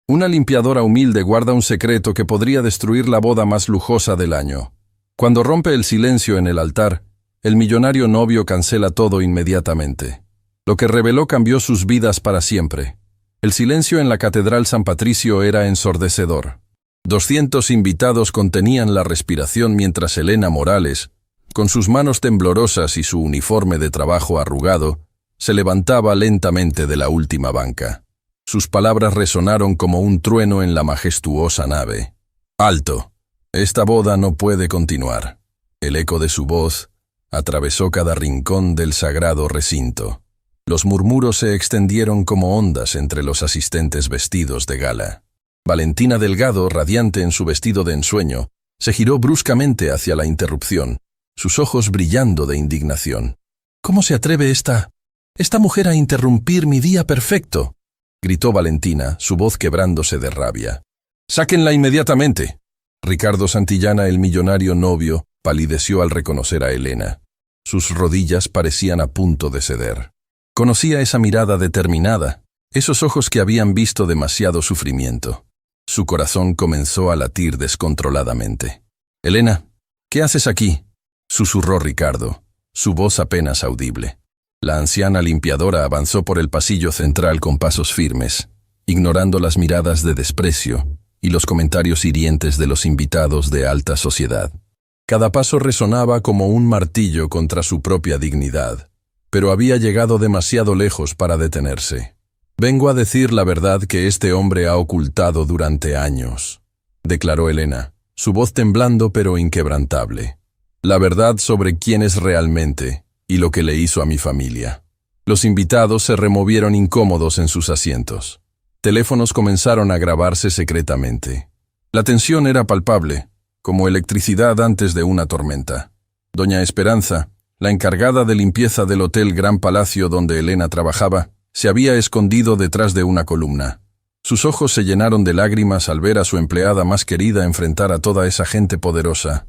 Una limpiadora humilde guarda un secreto que podría destruir la boda más lujosa del año. Cuando rompe el silencio en el altar, el millonario novio cancela todo inmediatamente. Lo que reveló cambió sus vidas para siempre. El silencio en la Catedral San Patricio era ensordecedor. 200 invitados contenían la respiración mientras Elena Morales, con sus manos temblorosas y su uniforme de trabajo arrugado, se levantaba lentamente de la última banca. Sus palabras resonaron como un trueno en la majestuosa nave. «Alto. Esta boda no puede continuar». El eco de su voz atravesó cada rincón del sagrado recinto. Los murmuros se extendieron como ondas entre los asistentes vestidos de gala. Valentina Delgado, radiante en su vestido de ensueño, se giró bruscamente hacia la interrupción, sus ojos brillando de indignación. «¿Cómo se atreve esta mujer a interrumpir mi día perfecto?», gritó Valentina, su voz quebrándose de rabia. «Sáquenla inmediatamente». Ricardo Santillana, el millonario novio, palideció al reconocer a Elena. Sus rodillas parecían a punto de ceder. Conocía esa mirada determinada, esos ojos que habían visto demasiado sufrimiento. Su corazón comenzó a latir descontroladamente. «Elena, ¿qué haces aquí?», susurró Ricardo, su voz apenas audible. La anciana limpiadora avanzó por el pasillo central con pasos firmes, ignorando las miradas de desprecio y los comentarios hirientes de los invitados de alta sociedad. Cada paso resonaba como un martillo contra su propia dignidad, pero había llegado demasiado lejos para detenerse. «Vengo a decir la verdad que este hombre ha ocultado durante años», declaró Elena, su voz temblando pero inquebrantable. «La verdad sobre quién es realmente y lo que le hizo a mi familia». Los invitados se removieron incómodos en sus asientos. Teléfonos comenzaron a grabarse secretamente. La tensión era palpable, como electricidad antes de una tormenta. Doña Esperanza, la encargada de limpieza del Hotel Gran Palacio donde Elena trabajaba, se había escondido detrás de una columna. Sus ojos se llenaron de lágrimas al ver a su empleada más querida enfrentar a toda esa gente poderosa.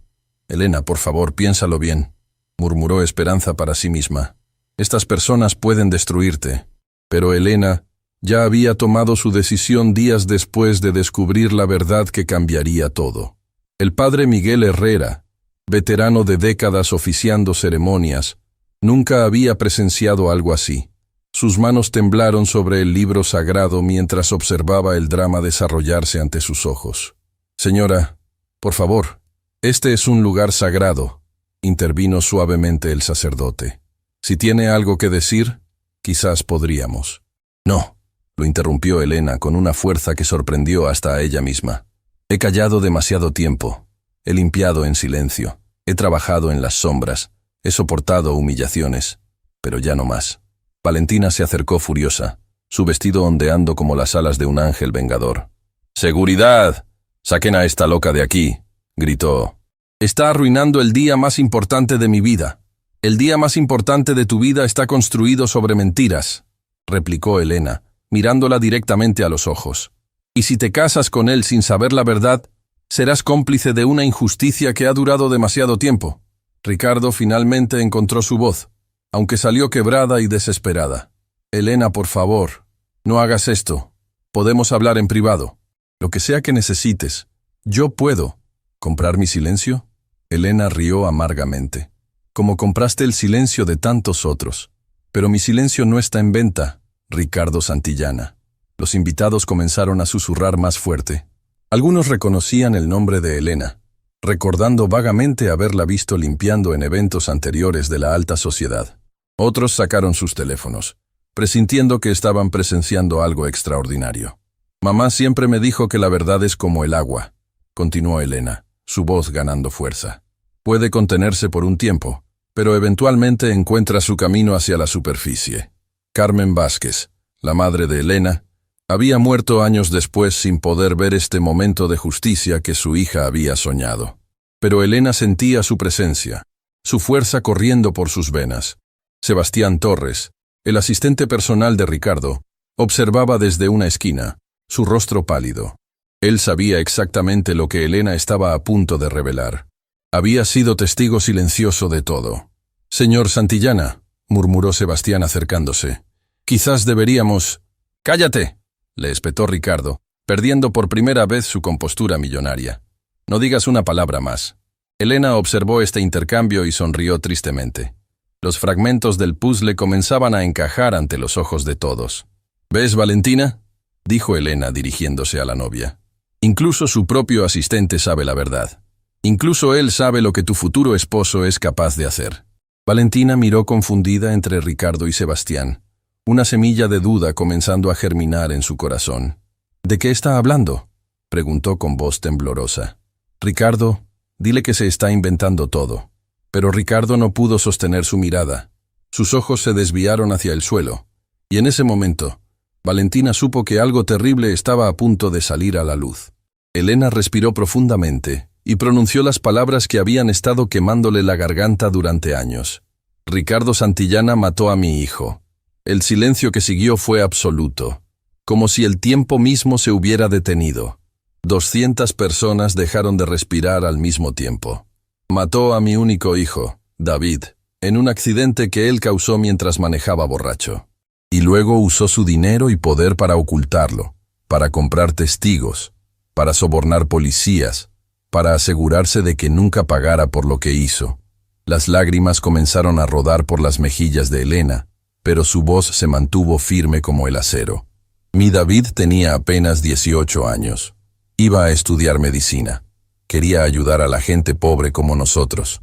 «Elena, por favor, piénsalo bien», murmuró Esperanza para sí misma. «Estas personas pueden destruirte». Pero Elena ya había tomado su decisión días después de descubrir la verdad que cambiaría todo. El padre Miguel Herrera, veterano de décadas oficiando ceremonias, nunca había presenciado algo así. Sus manos temblaron sobre el libro sagrado mientras observaba el drama desarrollarse ante sus ojos. «Señora, por favor, este es un lugar sagrado», intervino suavemente el sacerdote. «Si tiene algo que decir, quizás podríamos». «No», lo interrumpió Elena con una fuerza que sorprendió hasta a ella misma. «He callado demasiado tiempo. He limpiado en silencio, he trabajado en las sombras, he soportado humillaciones, pero ya no más». Valentina se acercó furiosa, su vestido ondeando como las alas de un ángel vengador. «¡Seguridad! ¡Saquen a esta loca de aquí!», gritó. «Está arruinando el día más importante de mi vida. El día más importante de tu vida está construido sobre mentiras», replicó Elena, mirándola directamente a los ojos. «Y si te casas con él sin saber la verdad, serás cómplice de una injusticia que ha durado demasiado tiempo». Ricardo finalmente encontró su voz, aunque salió quebrada y desesperada. «Elena, por favor, no hagas esto. Podemos hablar en privado. Lo que sea que necesites. Yo puedo. ¿Comprar mi silencio?». Elena rió amargamente. «Como compraste el silencio de tantos otros. Pero mi silencio no está en venta, Ricardo Santillana». Los invitados comenzaron a susurrar más fuerte. Algunos reconocían el nombre de Elena, recordando vagamente haberla visto limpiando en eventos anteriores de la alta sociedad. Otros sacaron sus teléfonos, presintiendo que estaban presenciando algo extraordinario. «Mamá siempre me dijo que la verdad es como el agua», continuó Elena, su voz ganando fuerza. «Puede contenerse por un tiempo, pero eventualmente encuentra su camino hacia la superficie». Carmen Vázquez, la madre de Elena, había muerto años después sin poder ver este momento de justicia que su hija había soñado. Pero Elena sentía su presencia, su fuerza corriendo por sus venas. Sebastián Torres, el asistente personal de Ricardo, observaba desde una esquina, su rostro pálido. Él sabía exactamente lo que Elena estaba a punto de revelar. Había sido testigo silencioso de todo. «Señor Santillana», murmuró Sebastián acercándose, «quizás deberíamos...». «¡Cállate!», le espetó Ricardo, perdiendo por primera vez su compostura millonaria. No digas una palabra más. Elena observó este intercambio y sonrió tristemente. Los fragmentos del puzzle comenzaban a encajar ante los ojos de todos. ¿Ves, Valentina?, dijo Elena dirigiéndose a la novia. Incluso su propio asistente sabe la verdad. Incluso él sabe lo que tu futuro esposo es capaz de hacer. Valentina miró confundida entre Ricardo y Sebastián, una semilla de duda comenzando a germinar en su corazón. ¿De qué está hablando?, preguntó con voz temblorosa. Ricardo, dile que se está inventando todo. Pero Ricardo no pudo sostener su mirada. Sus ojos se desviaron hacia el suelo, y en ese momento, Valentina supo que algo terrible estaba a punto de salir a la luz. Elena respiró profundamente y pronunció las palabras que habían estado quemándole la garganta durante años. Ricardo Santillana mató a mi hijo. El silencio que siguió fue absoluto, como si el tiempo mismo se hubiera detenido. 200 personas dejaron de respirar al mismo tiempo. Mató a mi único hijo, David, en un accidente que él causó mientras manejaba borracho. Y luego usó su dinero y poder para ocultarlo, para comprar testigos, para sobornar policías, para asegurarse de que nunca pagara por lo que hizo. Las lágrimas comenzaron a rodar por las mejillas de Elena, pero su voz se mantuvo firme como el acero. Mi David tenía apenas 18 años. Iba a estudiar medicina. Quería ayudar a la gente pobre como nosotros.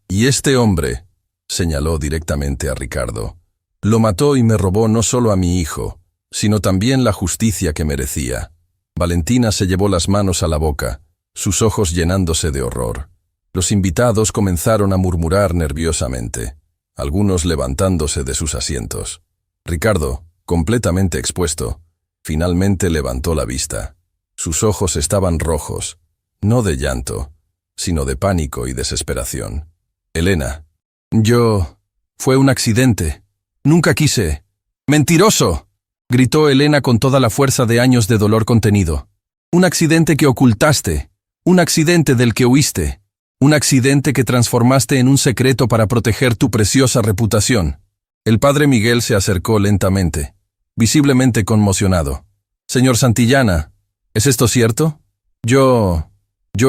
Y este hombre, señaló directamente a Ricardo, lo mató y me robó no solo a mi hijo, sino también la justicia que merecía. Valentina se llevó las manos a la boca, sus ojos llenándose de horror. Los invitados comenzaron a murmurar nerviosamente, algunos levantándose de sus asientos. Ricardo, completamente expuesto, finalmente levantó la vista. Sus ojos estaban rojos, no de llanto, sino de pánico y desesperación. Elena. Fue un accidente. Nunca quise. ¡Mentiroso!, gritó Elena con toda la fuerza de años de dolor contenido. Un accidente que ocultaste, un accidente del que huiste, un accidente que transformaste en un secreto para proteger tu preciosa reputación. El padre Miguel se acercó lentamente, visiblemente conmocionado. Señor Santillana, ¿es esto cierto? Yo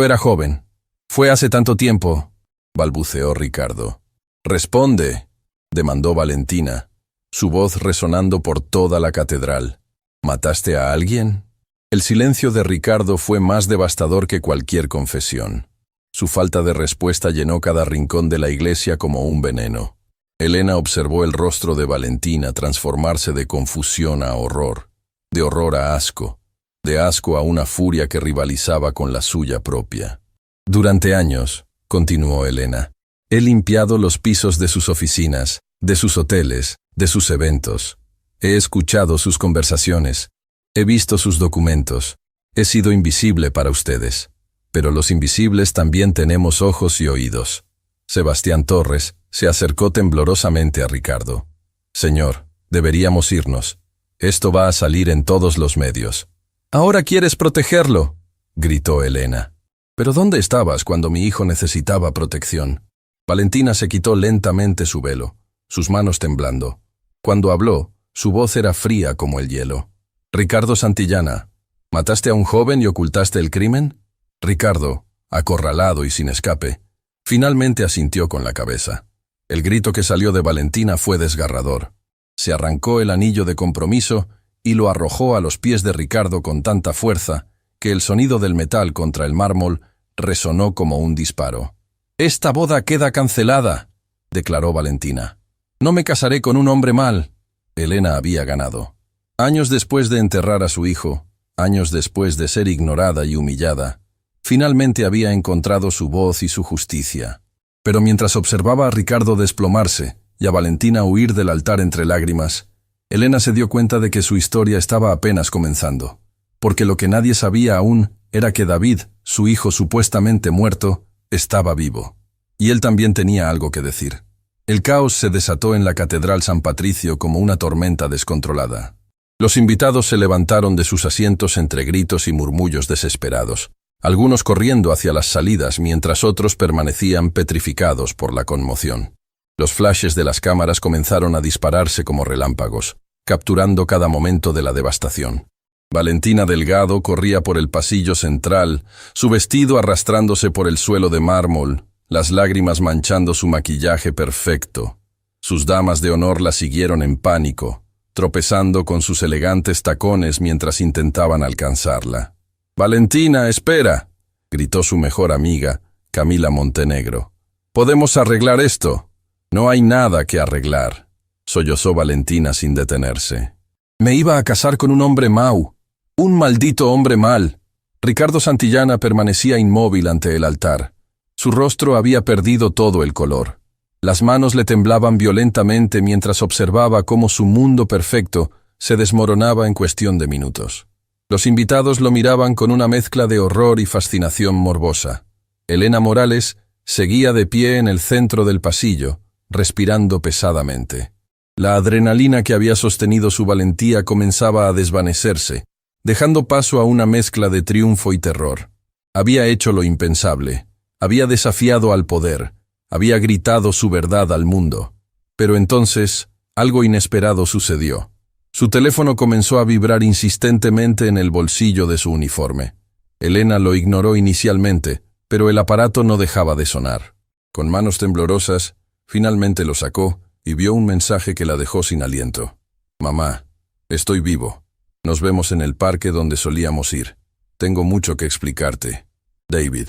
era joven. Fue hace tanto tiempo, balbuceó Ricardo. Responde, demandó Valentina, su voz resonando por toda la catedral. ¿Mataste a alguien? El silencio de Ricardo fue más devastador que cualquier confesión. Su falta de respuesta llenó cada rincón de la iglesia como un veneno. Elena observó el rostro de Valentina transformarse de confusión a horror, de horror a asco, de asco a una furia que rivalizaba con la suya propia. Durante años, continuó Elena, he limpiado los pisos de sus oficinas, de sus hoteles, de sus eventos. He escuchado sus conversaciones, he visto sus documentos, he sido invisible para ustedes. Pero los invisibles también tenemos ojos y oídos. Sebastián Torres se acercó temblorosamente a Ricardo. Señor, deberíamos irnos. Esto va a salir en todos los medios. ¿Ahora quieres protegerlo?, gritó Elena. ¿Pero dónde estabas cuando mi hijo necesitaba protección? Valentina se quitó lentamente su velo, sus manos temblando. Cuando habló, su voz era fría como el hielo. Ricardo Santillana, ¿mataste a un joven y ocultaste el crimen? Ricardo, acorralado y sin escape, finalmente asintió con la cabeza. El grito que salió de Valentina fue desgarrador. Se arrancó el anillo de compromiso y lo arrojó a los pies de Ricardo con tanta fuerza que el sonido del metal contra el mármol resonó como un disparo. «Esta boda queda cancelada», declaró Valentina. «No me casaré con un hombre mal». Elena había ganado. Años después de enterrar a su hijo, años después de ser ignorada y humillada, finalmente había encontrado su voz y su justicia. Pero mientras observaba a Ricardo desplomarse y a Valentina huir del altar entre lágrimas, Elena se dio cuenta de que su historia estaba apenas comenzando, porque lo que nadie sabía aún era que David, su hijo supuestamente muerto, estaba vivo. Y él también tenía algo que decir. El caos se desató en la Catedral San Patricio como una tormenta descontrolada. Los invitados se levantaron de sus asientos entre gritos y murmullos desesperados, algunos corriendo hacia las salidas mientras otros permanecían petrificados por la conmoción. Los flashes de las cámaras comenzaron a dispararse como relámpagos, capturando cada momento de la devastación. Valentina Delgado corría por el pasillo central, su vestido arrastrándose por el suelo de mármol, las lágrimas manchando su maquillaje perfecto. Sus damas de honor la siguieron en pánico, tropezando con sus elegantes tacones mientras intentaban alcanzarla. «Valentina, espera», gritó su mejor amiga, Camila Montenegro. «Podemos arreglar esto». «No hay nada que arreglar», sollozó Valentina sin detenerse. «Me iba a casar con un hombre mau, un maldito hombre mal». Ricardo Santillana permanecía inmóvil ante el altar. Su rostro había perdido todo el color. Las manos le temblaban violentamente mientras observaba cómo su mundo perfecto se desmoronaba en cuestión de minutos. Los invitados lo miraban con una mezcla de horror y fascinación morbosa. Elena Morales seguía de pie en el centro del pasillo, respirando pesadamente. La adrenalina que había sostenido su valentía comenzaba a desvanecerse, dejando paso a una mezcla de triunfo y terror. Había hecho lo impensable, había desafiado al poder, había gritado su verdad al mundo. Pero entonces, algo inesperado sucedió. Su teléfono comenzó a vibrar insistentemente en el bolsillo de su uniforme. Elena lo ignoró inicialmente, pero el aparato no dejaba de sonar. Con manos temblorosas, finalmente lo sacó y vio un mensaje que la dejó sin aliento. «Mamá, estoy vivo. Nos vemos en el parque donde solíamos ir. Tengo mucho que explicarte. David».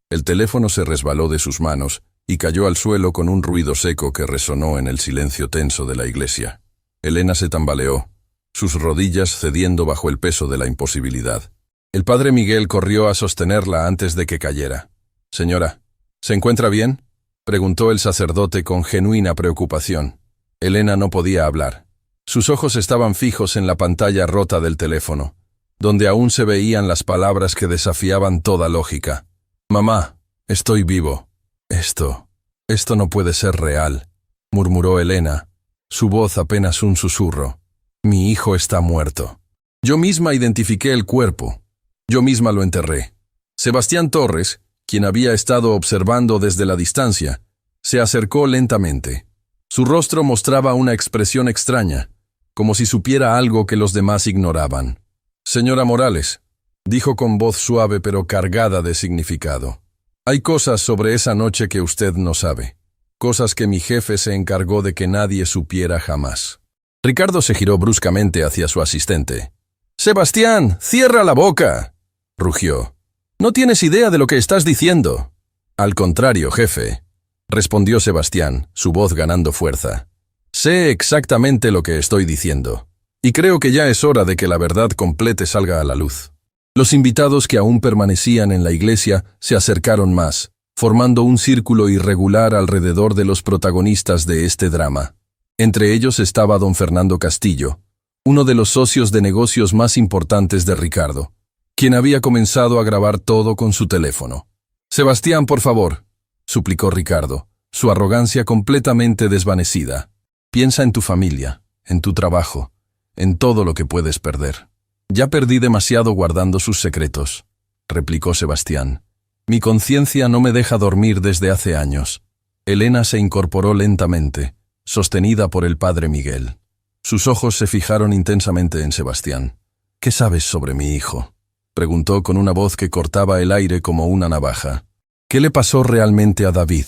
El teléfono se resbaló de sus manos y cayó al suelo con un ruido seco que resonó en el silencio tenso de la iglesia. Elena se tambaleó, sus rodillas cediendo bajo el peso de la imposibilidad. El padre Miguel corrió a sostenerla antes de que cayera. «Señora, ¿se encuentra bien?», preguntó el sacerdote con genuina preocupación. Elena no podía hablar. Sus ojos estaban fijos en la pantalla rota del teléfono, donde aún se veían las palabras que desafiaban toda lógica. «Mamá, estoy vivo». Esto no puede ser real», murmuró Elena, su voz apenas un susurro. «Mi hijo está muerto. Yo misma identifiqué el cuerpo. Yo misma lo enterré». Sebastián Torres, quien había estado observando desde la distancia, se acercó lentamente. Su rostro mostraba una expresión extraña, como si supiera algo que los demás ignoraban. «Señora Morales», dijo con voz suave pero cargada de significado. «Hay cosas sobre esa noche que usted no sabe. Cosas que mi jefe se encargó de que nadie supiera jamás». Ricardo se giró bruscamente hacia su asistente. «Sebastián, cierra la boca», rugió. «No tienes idea de lo que estás diciendo». «Al contrario, jefe», respondió Sebastián, su voz ganando fuerza. «Sé exactamente lo que estoy diciendo, y creo que ya es hora de que la verdad completa salga a la luz». Los invitados que aún permanecían en la iglesia se acercaron más, formando un círculo irregular alrededor de los protagonistas de este drama. Entre ellos estaba don Fernando Castillo, uno de los socios de negocios más importantes de Ricardo, quien había comenzado a grabar todo con su teléfono. «Sebastián, por favor», suplicó Ricardo, su arrogancia completamente desvanecida. «Piensa en tu familia, en tu trabajo, en todo lo que puedes perder». «Ya perdí demasiado guardando sus secretos», replicó Sebastián. «Mi conciencia no me deja dormir desde hace años». Elena se incorporó lentamente, sostenida por el padre Miguel. Sus ojos se fijaron intensamente en Sebastián. «¿Qué sabes sobre mi hijo?», preguntó con una voz que cortaba el aire como una navaja. «¿Qué le pasó realmente a David?».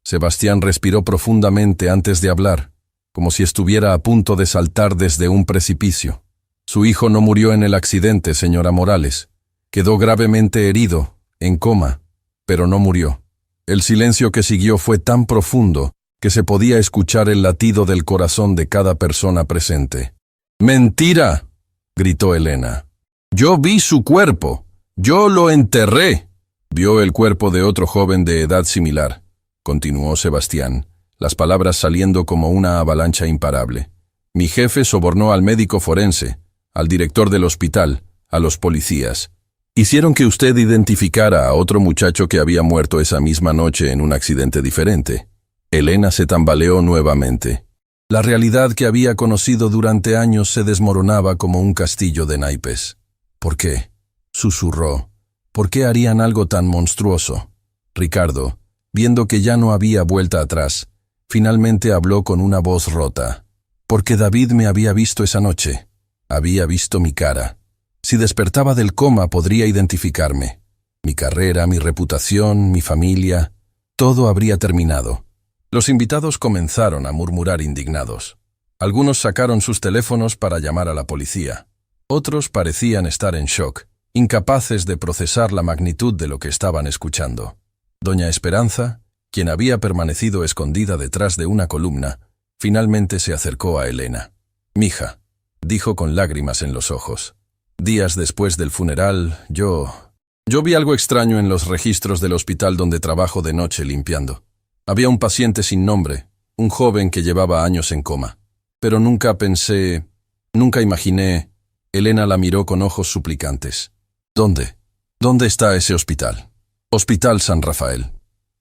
Sebastián respiró profundamente antes de hablar, como si estuviera a punto de saltar desde un precipicio. «Su hijo no murió en el accidente, señora Morales. Quedó gravemente herido, en coma, pero no murió». El silencio que siguió fue tan profundo que se podía escuchar el latido del corazón de cada persona presente. «¡Mentira!», gritó Elena. «Yo vi su cuerpo. Yo lo enterré». «Vio el cuerpo de otro joven de edad similar», continuó Sebastián, las palabras saliendo como una avalancha imparable. «Mi jefe sobornó al médico forense, al director del hospital, a los policías. Hicieron que usted identificara a otro muchacho que había muerto esa misma noche en un accidente diferente». Elena se tambaleó nuevamente. La realidad que había conocido durante años se desmoronaba como un castillo de naipes. «¿Por qué?», susurró. «¿Por qué harían algo tan monstruoso?». Ricardo, viendo que ya no había vuelta atrás, finalmente habló con una voz rota. «Porque David me había visto esa noche. Había visto mi cara. Si despertaba del coma podría identificarme. Mi carrera, mi reputación, mi familia, todo habría terminado. Los invitados comenzaron a murmurar indignados. Algunos sacaron sus teléfonos para llamar a la policía. Otros parecían estar en shock, incapaces de procesar la magnitud de lo que estaban escuchando. Doña Esperanza, quien había permanecido escondida detrás de una columna, finalmente se acercó a Elena. «Mija», dijo con lágrimas en los ojos. «Días después del funeral, yo vi algo extraño en los registros del hospital donde trabajo de noche limpiando. Había un paciente sin nombre, un joven que llevaba años en coma. Pero nunca imaginé». Elena la miró con ojos suplicantes. «¿Dónde? ¿Dónde está ese hospital?» «Hospital San Rafael»,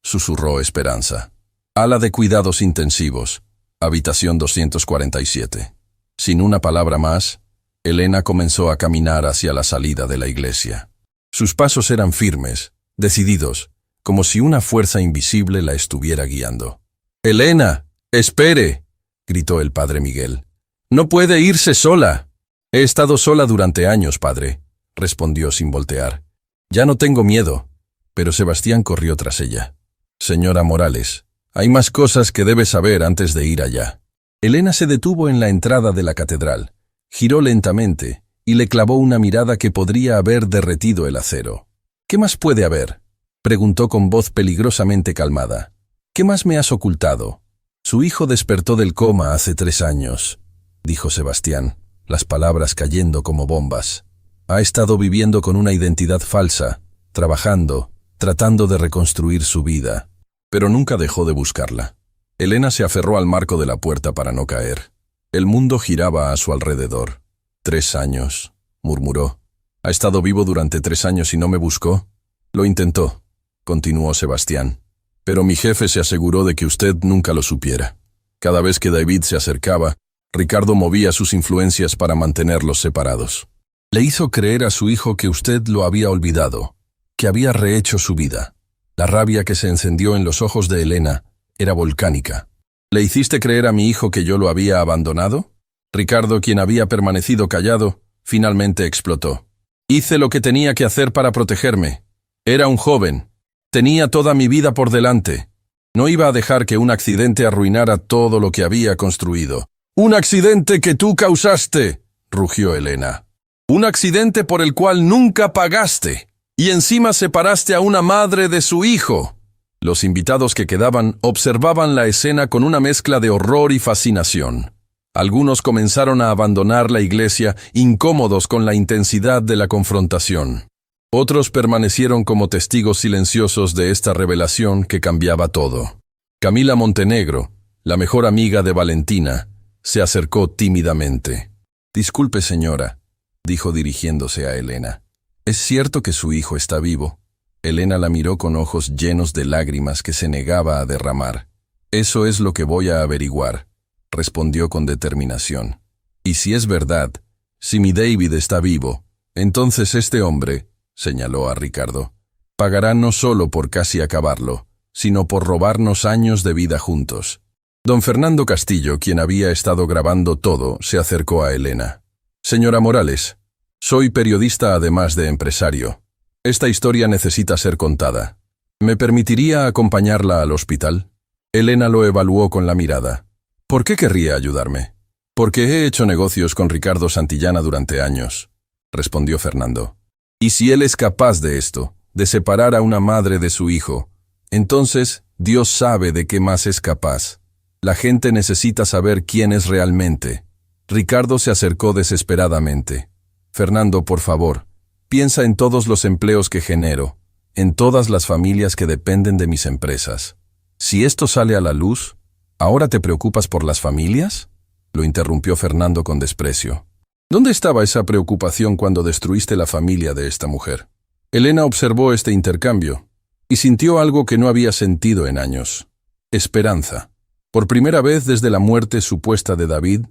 susurró Esperanza. «Ala de cuidados intensivos, habitación 247». Sin una palabra más, Elena comenzó a caminar hacia la salida de la iglesia. Sus pasos eran firmes, decididos, como si una fuerza invisible la estuviera guiando. «¡Elena! ¡Espere!», gritó el padre Miguel. «No puede irse sola». «He estado sola durante años, padre», respondió sin voltear. «Ya no tengo miedo». Pero Sebastián corrió tras ella. «Señora Morales, hay más cosas que debe saber antes de ir allá». Elena se detuvo en la entrada de la catedral, giró lentamente y le clavó una mirada que podría haber derretido el acero. «¿Qué más puede haber?», preguntó con voz peligrosamente calmada. «¿Qué más me has ocultado?» «Su hijo despertó del coma hace 3 años», dijo Sebastián, las palabras cayendo como bombas. «Ha estado viviendo con una identidad falsa, trabajando, tratando de reconstruir su vida, pero nunca dejó de buscarla». Elena se aferró al marco de la puerta para no caer. El mundo giraba a su alrededor. 3 años, murmuró. «¿Ha estado vivo durante 3 años y no me buscó?» «Lo intentó», continuó Sebastián. «Pero mi jefe se aseguró de que usted nunca lo supiera. Cada vez que David se acercaba, Ricardo movía sus influencias para mantenerlos separados. Le hizo creer a su hijo que usted lo había olvidado, que había rehecho su vida». La rabia que se encendió en los ojos de Elena era volcánica. «¿Le hiciste creer a mi hijo que yo lo había abandonado?» Ricardo, quien había permanecido callado, finalmente explotó. «Hice lo que tenía que hacer para protegerme. Era un joven. Tenía toda mi vida por delante. No iba a dejar que un accidente arruinara todo lo que había construido». «¡Un accidente que tú causaste!», rugió Elena. «Un accidente por el cual nunca pagaste. Y encima separaste a una madre de su hijo». Los invitados que quedaban observaban la escena con una mezcla de horror y fascinación. Algunos comenzaron a abandonar la iglesia, incómodos con la intensidad de la confrontación. Otros permanecieron como testigos silenciosos de esta revelación que cambiaba todo. Camila Montenegro, la mejor amiga de Valentina, se acercó tímidamente. «Disculpe, señora», dijo dirigiéndose a Elena. «¿Es cierto que su hijo está vivo?» Elena la miró con ojos llenos de lágrimas que se negaba a derramar. «Eso es lo que voy a averiguar», respondió con determinación. «Y si es verdad, si mi David está vivo, entonces este hombre», señaló a Ricardo, «pagará no solo por casi acabarlo, sino por robarnos años de vida juntos». Don Fernando Castillo, quien había estado grabando todo, se acercó a Elena. «Señora Morales, soy periodista además de empresario. Esta historia necesita ser contada. ¿Me permitiría acompañarla al hospital?» Elena lo evaluó con la mirada. «¿Por qué querría ayudarme?» «Porque he hecho negocios con Ricardo Santillana durante años», respondió Fernando. «Y si él es capaz de esto, de separar a una madre de su hijo, entonces Dios sabe de qué más es capaz. La gente necesita saber quién es realmente». Ricardo se acercó desesperadamente. «Fernando, por favor, piensa en todos los empleos que genero, en todas las familias que dependen de mis empresas. Si esto sale a la luz, ¿ahora te preocupas por las familias?», lo interrumpió Fernando con desprecio. «¿Dónde estaba esa preocupación cuando destruiste la familia de esta mujer?». Elena observó este intercambio y sintió algo que no había sentido en años: esperanza. Por primera vez desde la muerte supuesta de David,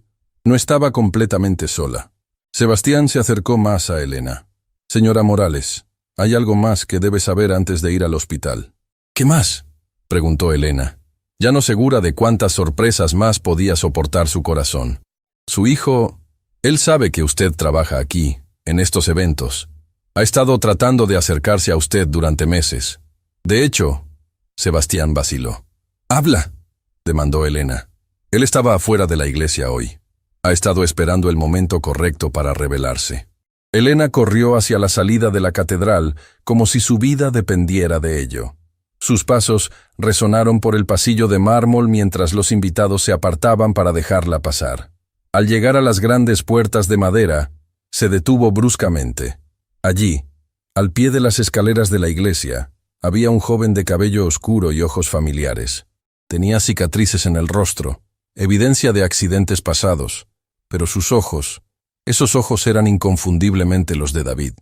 no estaba completamente sola. Sebastián se acercó más a Elena. «Señora Morales, hay algo más que debe saber antes de ir al hospital». «¿Qué más?», preguntó Elena, ya no segura de cuántas sorpresas más podía soportar su corazón. «Su hijo, él sabe que usted trabaja aquí, en estos eventos. Ha estado tratando de acercarse a usted durante meses. De hecho, Sebastián vaciló. «¡Habla!», demandó Elena. Él estaba afuera de la iglesia hoy. Ha estado esperando el momento correcto para revelarse. Elena corrió hacia la salida de la catedral como si su vida dependiera de ello. Sus pasos resonaron por el pasillo de mármol mientras los invitados se apartaban para dejarla pasar. Al llegar a las grandes puertas de madera, se detuvo bruscamente. Allí, al pie de las escaleras de la iglesia, había un joven de cabello oscuro y ojos familiares. Tenía cicatrices en el rostro, evidencia de accidentes pasados, pero sus ojos, esos ojos eran inconfundiblemente los de David.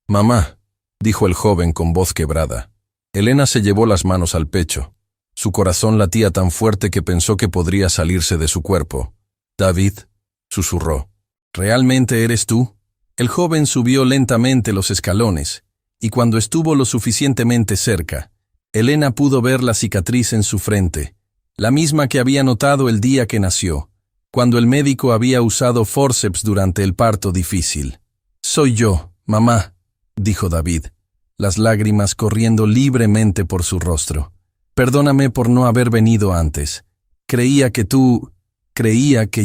«Mamá», dijo el joven con voz quebrada. Elena se llevó las manos al pecho. Su corazón latía tan fuerte que pensó que podría salirse de su cuerpo. «David», susurró, «¿realmente eres tú?». El joven subió lentamente los escalones, y cuando estuvo lo suficientemente cerca, Elena pudo ver la cicatriz en su frente, la misma que había notado el día que nació, cuando el médico había usado forceps durante el parto difícil. «Soy yo, mamá», dijo David, las lágrimas corriendo libremente por su rostro. «Perdóname por no haber venido antes. Creía que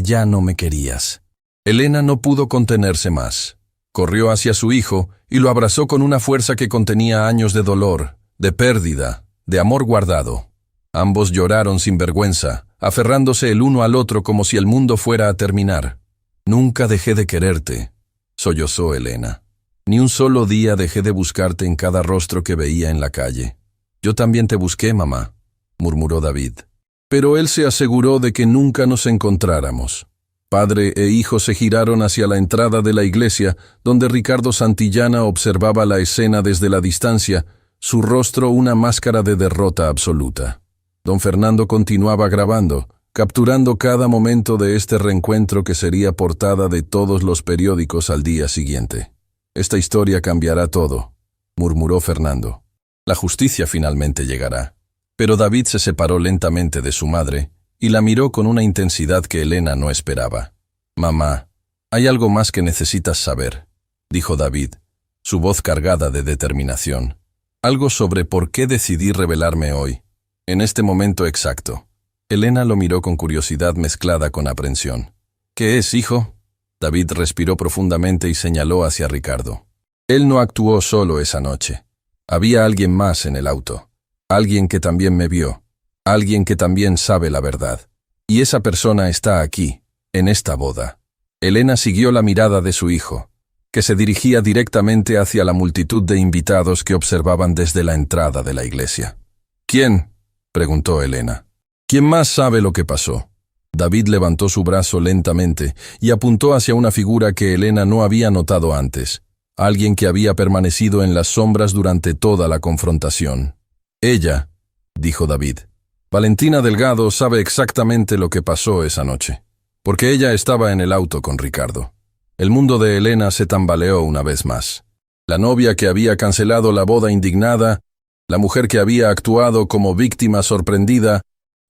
ya no me querías». Elena no pudo contenerse más. Corrió hacia su hijo y lo abrazó con una fuerza que contenía años de dolor, de pérdida, de amor guardado. Ambos lloraron sin vergüenza, aferrándose el uno al otro como si el mundo fuera a terminar. «Nunca dejé de quererte», sollozó Elena. «Ni un solo día dejé de buscarte en cada rostro que veía en la calle». «Yo también te busqué, mamá», murmuró David. Pero él se aseguró de que nunca nos encontráramos. Padre e hijo se giraron hacia la entrada de la iglesia, donde Ricardo Santillana observaba la escena desde la distancia, su rostro una máscara de derrota absoluta. Don Fernando continuaba grabando, capturando cada momento de este reencuentro que sería portada de todos los periódicos al día siguiente. «Esta historia cambiará todo», murmuró Fernando. «La justicia finalmente llegará». Pero David se separó lentamente de su madre y la miró con una intensidad que Elena no esperaba. «Mamá, hay algo más que necesitas saber», dijo David, su voz cargada de determinación. «Algo sobre por qué decidí revelarme hoy, en este momento exacto». Elena lo miró con curiosidad mezclada con aprensión. «¿Qué es, hijo?». David respiró profundamente y señaló hacia Ricardo. Él no actuó solo esa noche. Había alguien más en el auto. Alguien que también me vio. Alguien que también sabe la verdad. Y esa persona está aquí, en esta boda. Elena siguió la mirada de su hijo, que se dirigía directamente hacia la multitud de invitados que observaban desde la entrada de la iglesia. «¿Quién?», preguntó Elena. «¿Quién más sabe lo que pasó?». David levantó su brazo lentamente y apuntó hacia una figura que Elena no había notado antes, alguien que había permanecido en las sombras durante toda la confrontación. «Ella», dijo David. «Valentina Delgado sabe exactamente lo que pasó esa noche, porque ella estaba en el auto con Ricardo». El mundo de Elena se tambaleó una vez más. La novia que había cancelado la boda indignada, la mujer que había actuado como víctima sorprendida,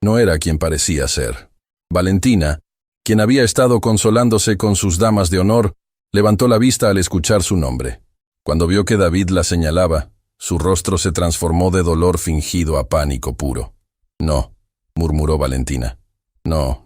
no era quien parecía ser. Valentina, quien había estado consolándose con sus damas de honor, levantó la vista al escuchar su nombre. Cuando vio que David la señalaba, su rostro se transformó de dolor fingido a pánico puro. «No», murmuró Valentina. «No.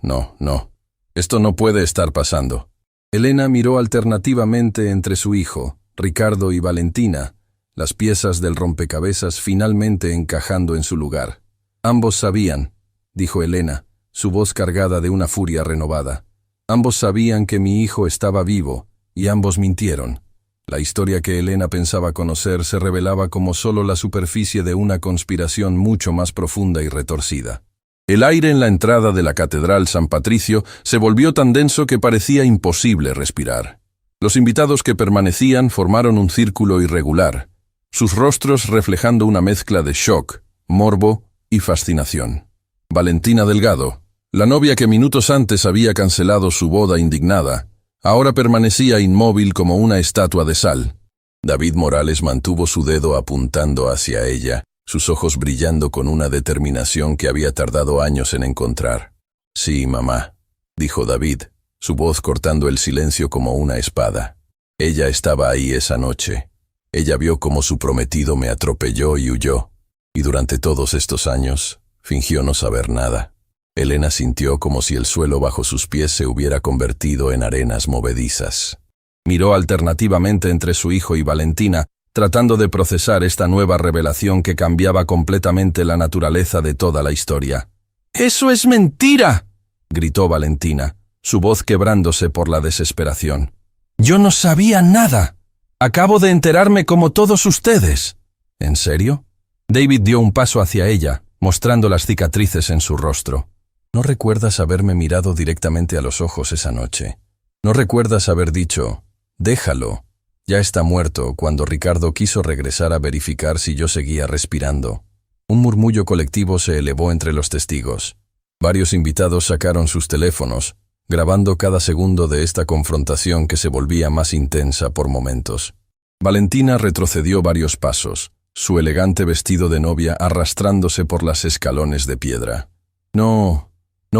Esto no puede estar pasando». Elena miró alternativamente entre su hijo, Ricardo y Valentina, las piezas del rompecabezas finalmente encajando en su lugar. «Ambos sabían», dijo Elena, su voz cargada de una furia renovada. «Ambos sabían que mi hijo estaba vivo, y ambos mintieron». La historia que Elena pensaba conocer se revelaba como solo la superficie de una conspiración mucho más profunda y retorcida. El aire en la entrada de la Catedral San Patricio se volvió tan denso que parecía imposible respirar. Los invitados que permanecían formaron un círculo irregular, sus rostros reflejando una mezcla de shock, morbo y fascinación. Valentina Delgado, la novia que minutos antes había cancelado su boda indignada, ahora permanecía inmóvil como una estatua de sal. David Morales mantuvo su dedo apuntando hacia ella, sus ojos brillando con una determinación que había tardado años en encontrar. «Sí, mamá», dijo David, su voz cortando el silencio como una espada. Ella estaba ahí esa noche. Ella vio cómo su prometido me atropelló y huyó. Y durante todos estos años, fingió no saber nada. Elena sintió como si el suelo bajo sus pies se hubiera convertido en arenas movedizas. Miró alternativamente entre su hijo y Valentina, tratando de procesar esta nueva revelación que cambiaba completamente la naturaleza de toda la historia. «¡Eso es mentira!», gritó Valentina, su voz quebrándose por la desesperación. «Yo no sabía nada. Acabo de enterarme como todos ustedes». «¿En serio?». David dio un paso hacia ella, mostrando las cicatrices en su rostro. «¿No recuerdas haberme mirado directamente a los ojos esa noche? ¿No recuerdas haber dicho, déjalo, ya está muerto, cuando Ricardo quiso regresar a verificar si yo seguía respirando?» Un murmullo colectivo se elevó entre los testigos. Varios invitados sacaron sus teléfonos, grabando cada segundo de esta confrontación que se volvía más intensa por momentos. Valentina retrocedió varios pasos, su elegante vestido de novia arrastrándose por las escalones de piedra. «No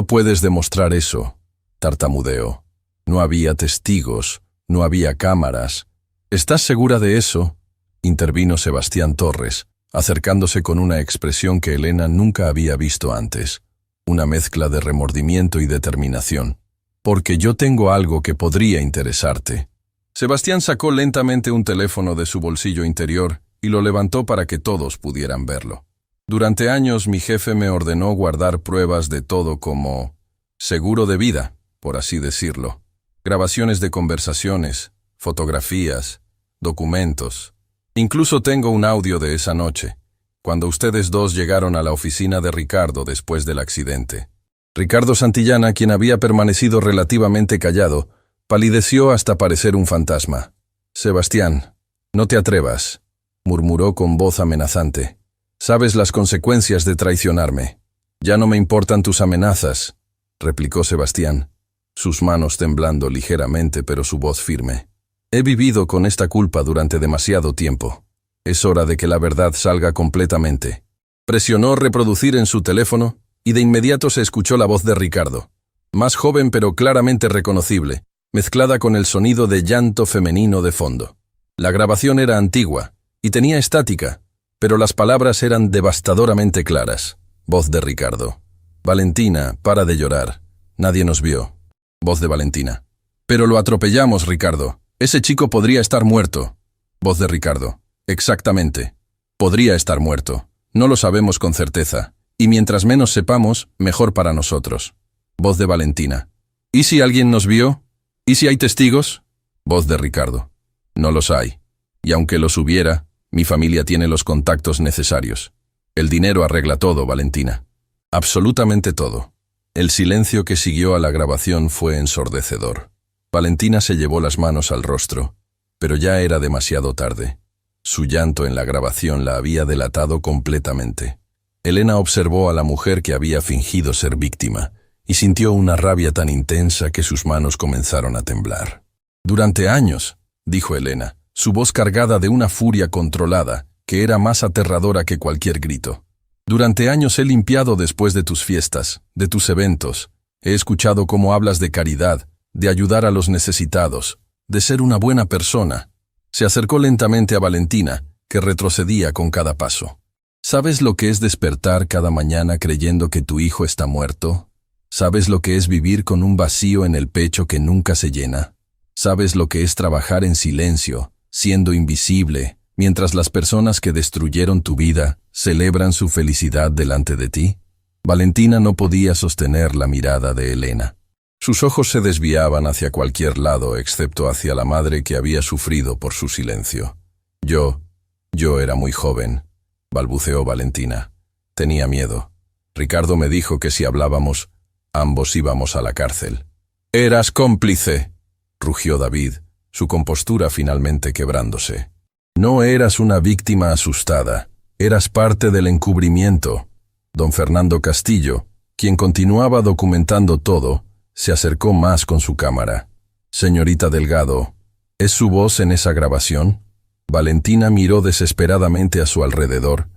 puedes demostrar eso», tartamudeó. «No había testigos, no había cámaras». «¿Estás segura de eso?», intervino Sebastián Torres, acercándose con una expresión que Elena nunca había visto antes, una mezcla de remordimiento y determinación. «Porque yo tengo algo que podría interesarte». Sebastián sacó lentamente un teléfono de su bolsillo interior y lo levantó para que todos pudieran verlo. «Durante años mi jefe me ordenó guardar pruebas de todo como seguro de vida, por así decirlo. Grabaciones de conversaciones, fotografías, documentos. Incluso tengo un audio de esa noche, cuando ustedes dos llegaron a la oficina de Ricardo después del accidente». Ricardo Santillana, quien había permanecido relativamente callado, palideció hasta parecer un fantasma. «Sebastián, no te atrevas», murmuró con voz amenazante. «Sabes las consecuencias de traicionarme». «Ya no me importan tus amenazas», replicó Sebastián, sus manos temblando ligeramente pero su voz firme. «He vivido con esta culpa durante demasiado tiempo. Es hora de que la verdad salga completamente». Presionó reproducir en su teléfono y de inmediato se escuchó la voz de Ricardo, más joven pero claramente reconocible, mezclada con el sonido de llanto femenino de fondo. La grabación era antigua y tenía estática, pero las palabras eran devastadoramente claras. Voz de Ricardo: «Valentina, para de llorar. Nadie nos vio». Voz de Valentina: «Pero lo atropellamos, Ricardo. Ese chico podría estar muerto». Voz de Ricardo: «Exactamente. Podría estar muerto. No lo sabemos con certeza. Y mientras menos sepamos, mejor para nosotros». Voz de Valentina: «¿Y si alguien nos vio? ¿Y si hay testigos?». Voz de Ricardo: «No los hay. Y aunque los hubiera, mi familia tiene los contactos necesarios. El dinero arregla todo, Valentina. Absolutamente todo». El silencio que siguió a la grabación fue ensordecedor. Valentina se llevó las manos al rostro, pero ya era demasiado tarde. Su llanto en la grabación la había delatado completamente. Elena observó a la mujer que había fingido ser víctima y sintió una rabia tan intensa que sus manos comenzaron a temblar. «Durante años», dijo Elena, su voz cargada de una furia controlada que era más aterradora que cualquier grito. «Durante años he limpiado después de tus fiestas, de tus eventos. He escuchado cómo hablas de caridad, de ayudar a los necesitados, de ser una buena persona». Se acercó lentamente a Valentina, que retrocedía con cada paso. «¿Sabes lo que es despertar cada mañana creyendo que tu hijo está muerto? ¿Sabes lo que es vivir con un vacío en el pecho que nunca se llena? ¿Sabes lo que es trabajar en silencio, siendo invisible, mientras las personas que destruyeron tu vida celebran su felicidad delante de ti?» Valentina no podía sostener la mirada de Elena. Sus ojos se desviaban hacia cualquier lado excepto hacia la madre que había sufrido por su silencio. Yo era muy joven», balbuceó Valentina. «Tenía miedo. Ricardo me dijo que si hablábamos, ambos íbamos a la cárcel». «Eras cómplice», rugió David, su compostura finalmente quebrándose. «No eras una víctima asustada, eras parte del encubrimiento». Don Fernando Castillo, quien continuaba documentando todo, se acercó más con su cámara. «Señorita Delgado, ¿es su voz en esa grabación?». Valentina miró desesperadamente a su alrededor,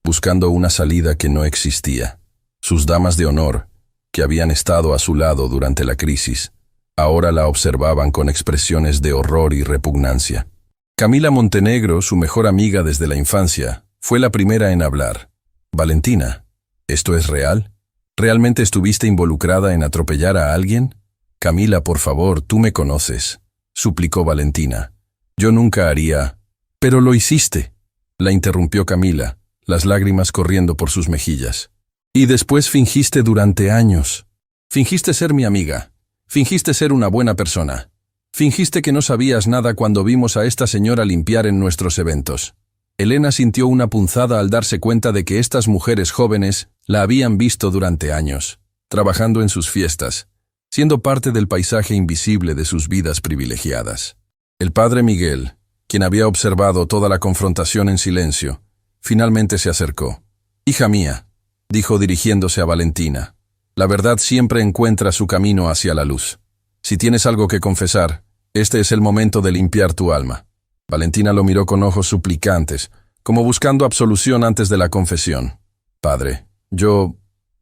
buscando una salida que no existía. Sus damas de honor, que habían estado a su lado durante la crisis, Ahora la observaban con expresiones de horror y repugnancia. Camila Montenegro, su mejor amiga desde la infancia, fue la primera en hablar. «Valentina, ¿esto es real? ¿Realmente estuviste involucrada en atropellar a alguien?» «Camila, por favor, tú me conoces», suplicó Valentina. «Yo nunca haría...» «Pero lo hiciste», la interrumpió Camila, las lágrimas corriendo por sus mejillas. «Y después fingiste durante años. Fingiste ser mi amiga. Fingiste ser una buena persona. Fingiste que no sabías nada cuando vimos a esta señora limpiar en nuestros eventos». Elena sintió una punzada al darse cuenta de que estas mujeres jóvenes la habían visto durante años, trabajando en sus fiestas, siendo parte del paisaje invisible de sus vidas privilegiadas. El padre Miguel, quien había observado toda la confrontación en silencio, finalmente se acercó. «Hija mía», dijo dirigiéndose a Valentina, «la verdad siempre encuentra su camino hacia la luz. Si tienes algo que confesar, este es el momento de limpiar tu alma». Valentina lo miró con ojos suplicantes, como buscando absolución antes de la confesión. «Padre,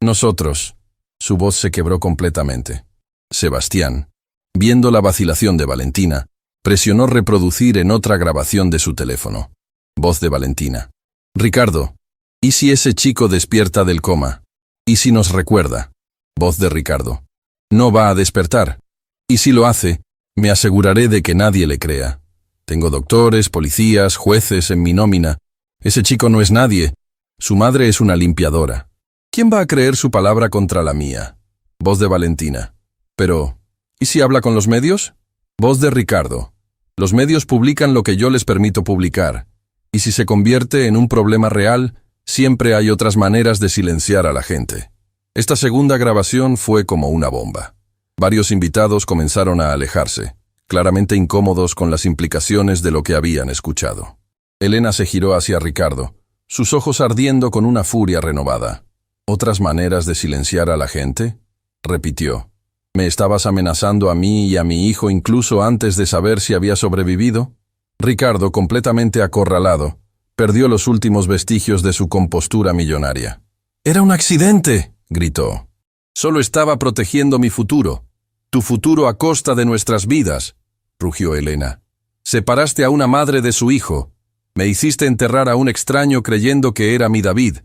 nosotros...» Su voz se quebró completamente. Sebastián, viendo la vacilación de Valentina, presionó reproducir en otra grabación de su teléfono. Voz de Valentina. «Ricardo, ¿y si ese chico despierta del coma? ¿Y si nos recuerda?» Voz de Ricardo. «No va a despertar. Y si lo hace, me aseguraré de que nadie le crea. Tengo doctores, policías, jueces en mi nómina. Ese chico no es nadie. Su madre es una limpiadora. ¿Quién va a creer su palabra contra la mía?» Voz de Valentina. «Pero, ¿y si habla con los medios?» Voz de Ricardo. «Los medios publican lo que yo les permito publicar. Y si se convierte en un problema real, siempre hay otras maneras de silenciar a la gente». Esta segunda grabación fue como una bomba. Varios invitados comenzaron a alejarse, claramente incómodos con las implicaciones de lo que habían escuchado. Elena se giró hacia Ricardo, sus ojos ardiendo con una furia renovada. «¿Otras maneras de silenciar a la gente?», repitió. «¿Me estabas amenazando a mí y a mi hijo incluso antes de saber si había sobrevivido?» Ricardo, completamente acorralado, perdió los últimos vestigios de su compostura millonaria. «Era un accidente», gritó. «Solo estaba protegiendo mi futuro. Tu futuro a costa de nuestras vidas», rugió Elena. «Separaste a una madre de su hijo. Me hiciste enterrar a un extraño creyendo que era mi David.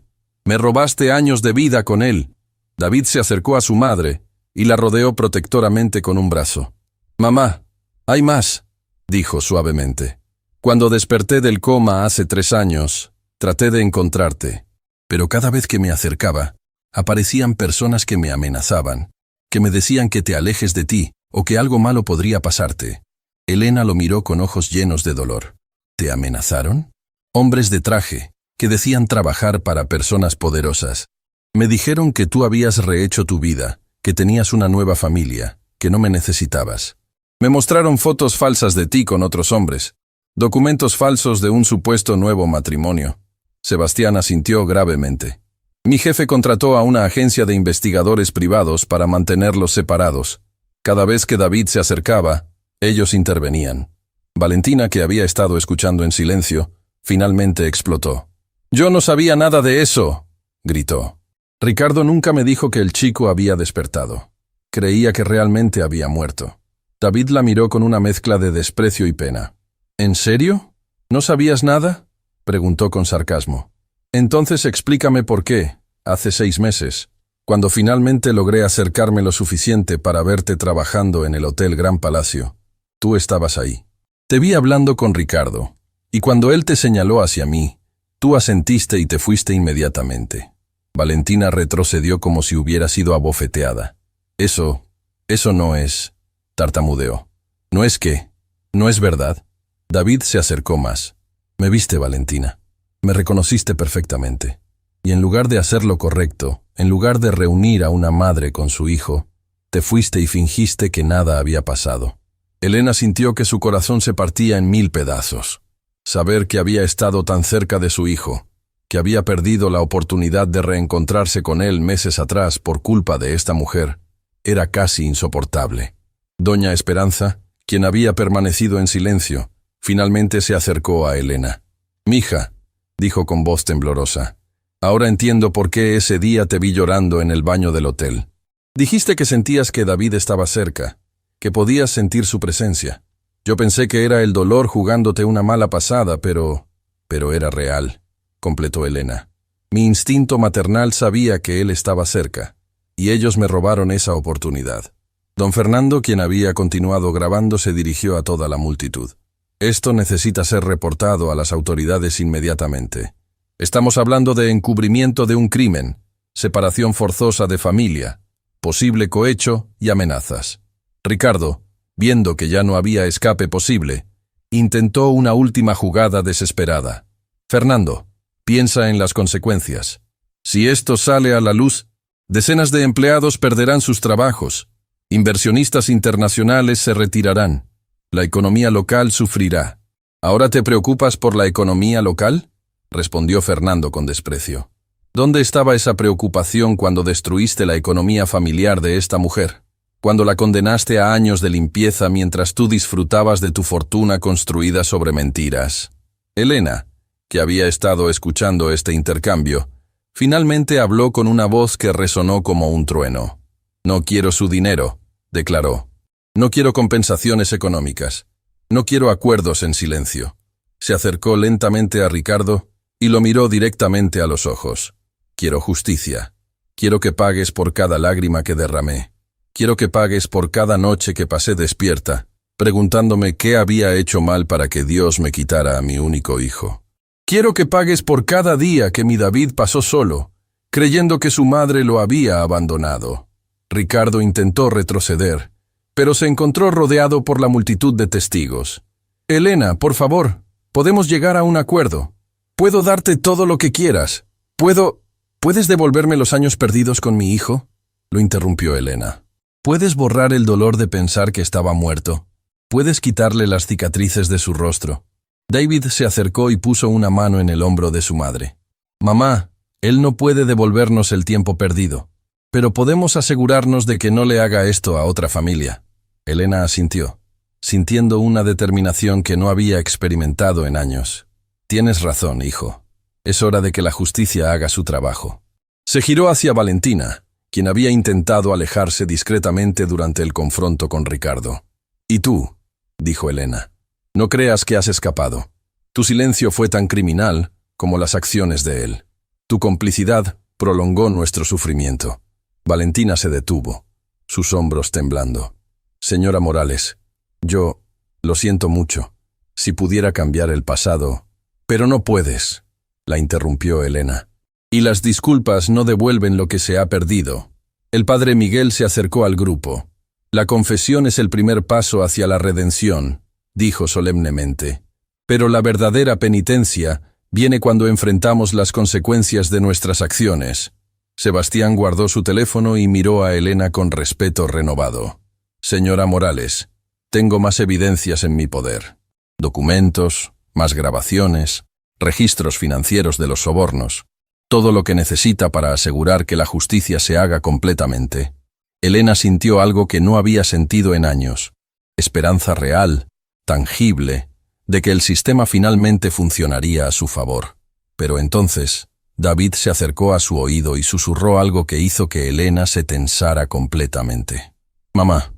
Me robaste años de vida con él». David se acercó a su madre y la rodeó protectoramente con un brazo. «Mamá, hay más», dijo suavemente. «Cuando desperté del coma hace 3 años, traté de encontrarte. Pero cada vez que me acercaba, aparecían personas que me amenazaban, que me decían que te alejes de ti o que algo malo podría pasarte». Elena lo miró con ojos llenos de dolor. «¿Te amenazaron?» «Hombres de traje, que decían trabajar para personas poderosas. Me dijeron que tú habías rehecho tu vida, que tenías una nueva familia, que no me necesitabas. Me mostraron fotos falsas de ti con otros hombres, documentos falsos de un supuesto nuevo matrimonio». Sebastián asintió gravemente. «Mi jefe contrató a una agencia de investigadores privados para mantenerlos separados. Cada vez que David se acercaba, ellos intervenían». Valentina, que había estado escuchando en silencio, finalmente explotó. «Yo no sabía nada de eso», gritó. «Ricardo nunca me dijo que el chico había despertado. Creía que realmente había muerto». David la miró con una mezcla de desprecio y pena. «¿En serio? ¿No sabías nada?», preguntó con sarcasmo. «Entonces explícame por qué, hace 6 meses, cuando finalmente logré acercarme lo suficiente para verte trabajando en el Hotel Gran Palacio, tú estabas ahí. Te vi hablando con Ricardo, y cuando él te señaló hacia mí, tú asentiste y te fuiste inmediatamente». Valentina retrocedió como si hubiera sido abofeteada. Eso no es», tartamudeó. «¿No es qué? ¿No es verdad?» David se acercó más. «Me viste, Valentina. Me reconociste perfectamente. Y en lugar de hacer lo correcto, en lugar de reunir a una madre con su hijo, te fuiste y fingiste que nada había pasado». Elena sintió que su corazón se partía en 1000 pedazos. Saber que había estado tan cerca de su hijo, que había perdido la oportunidad de reencontrarse con él meses atrás por culpa de esta mujer, era casi insoportable. Doña Esperanza, quien había permanecido en silencio, finalmente se acercó a Elena. «Mija», dijo con voz temblorosa, «ahora entiendo por qué ese día te vi llorando en el baño del hotel. Dijiste que sentías que David estaba cerca, que podías sentir su presencia. Yo pensé que era el dolor jugándote una mala pasada, pero era real, completó Elena. Mi instinto maternal sabía que él estaba cerca, y ellos me robaron esa oportunidad. Don Fernando, quien había continuado grabando, se dirigió a toda la multitud. Esto necesita ser reportado a las autoridades inmediatamente. Estamos hablando de encubrimiento de un crimen, separación forzosa de familia, posible cohecho y amenazas. Ricardo, viendo que ya no había escape posible, intentó una última jugada desesperada. Fernando, piensa en las consecuencias. Si esto sale a la luz, decenas de empleados perderán sus trabajos, inversionistas internacionales se retirarán, la economía local sufrirá. ¿Ahora te preocupas por la economía local?, respondió Fernando con desprecio. ¿Dónde estaba esa preocupación cuando destruiste la economía familiar de esta mujer? Cuando la condenaste a años de limpieza mientras tú disfrutabas de tu fortuna construida sobre mentiras. Elena, que había estado escuchando este intercambio, finalmente habló con una voz que resonó como un trueno. No quiero su dinero, declaró. No quiero compensaciones económicas. No quiero acuerdos en silencio. Se acercó lentamente a Ricardo y lo miró directamente a los ojos. Quiero justicia. Quiero que pagues por cada lágrima que derramé. Quiero que pagues por cada noche que pasé despierta, preguntándome qué había hecho mal para que Dios me quitara a mi único hijo. Quiero que pagues por cada día que mi David pasó solo, creyendo que su madre lo había abandonado. Ricardo intentó retroceder, pero se encontró rodeado por la multitud de testigos. Elena, por favor, podemos llegar a un acuerdo. Puedo darte todo lo que quieras. ¿Puedes devolverme los años perdidos con mi hijo?, lo interrumpió Elena. ¿Puedes borrar el dolor de pensar que estaba muerto? ¿Puedes quitarle las cicatrices de su rostro? David se acercó y puso una mano en el hombro de su madre. Mamá, él no puede devolvernos el tiempo perdido, pero podemos asegurarnos de que no le haga esto a otra familia. Elena asintió, sintiendo una determinación que no había experimentado en años. Tienes razón, hijo. Es hora de que la justicia haga su trabajo. Se giró hacia Valentina, quien había intentado alejarse discretamente durante el confronto con Ricardo. «¿Y tú?», dijo Elena. «No creas que has escapado. Tu silencio fue tan criminal como las acciones de él. Tu complicidad prolongó nuestro sufrimiento». Valentina se detuvo, sus hombros temblando. «Señora Morales, yo lo siento mucho. Si pudiera cambiar el pasado...» «Pero no puedes», la interrumpió Elena. «Y las disculpas no devuelven lo que se ha perdido». El padre Miguel se acercó al grupo. «La confesión es el primer paso hacia la redención», dijo solemnemente. «Pero la verdadera penitencia viene cuando enfrentamos las consecuencias de nuestras acciones». Sebastián guardó su teléfono y miró a Elena con respeto renovado. «Señora Morales, tengo más evidencias en mi poder. Documentos, más grabaciones, registros financieros de los sobornos. Todo lo que necesita para asegurar que la justicia se haga completamente». Elena sintió algo que no había sentido en años. Esperanza real, tangible, de que el sistema finalmente funcionaría a su favor. Pero entonces, David se acercó a su oído y susurró algo que hizo que Elena se tensara completamente. «Mamá,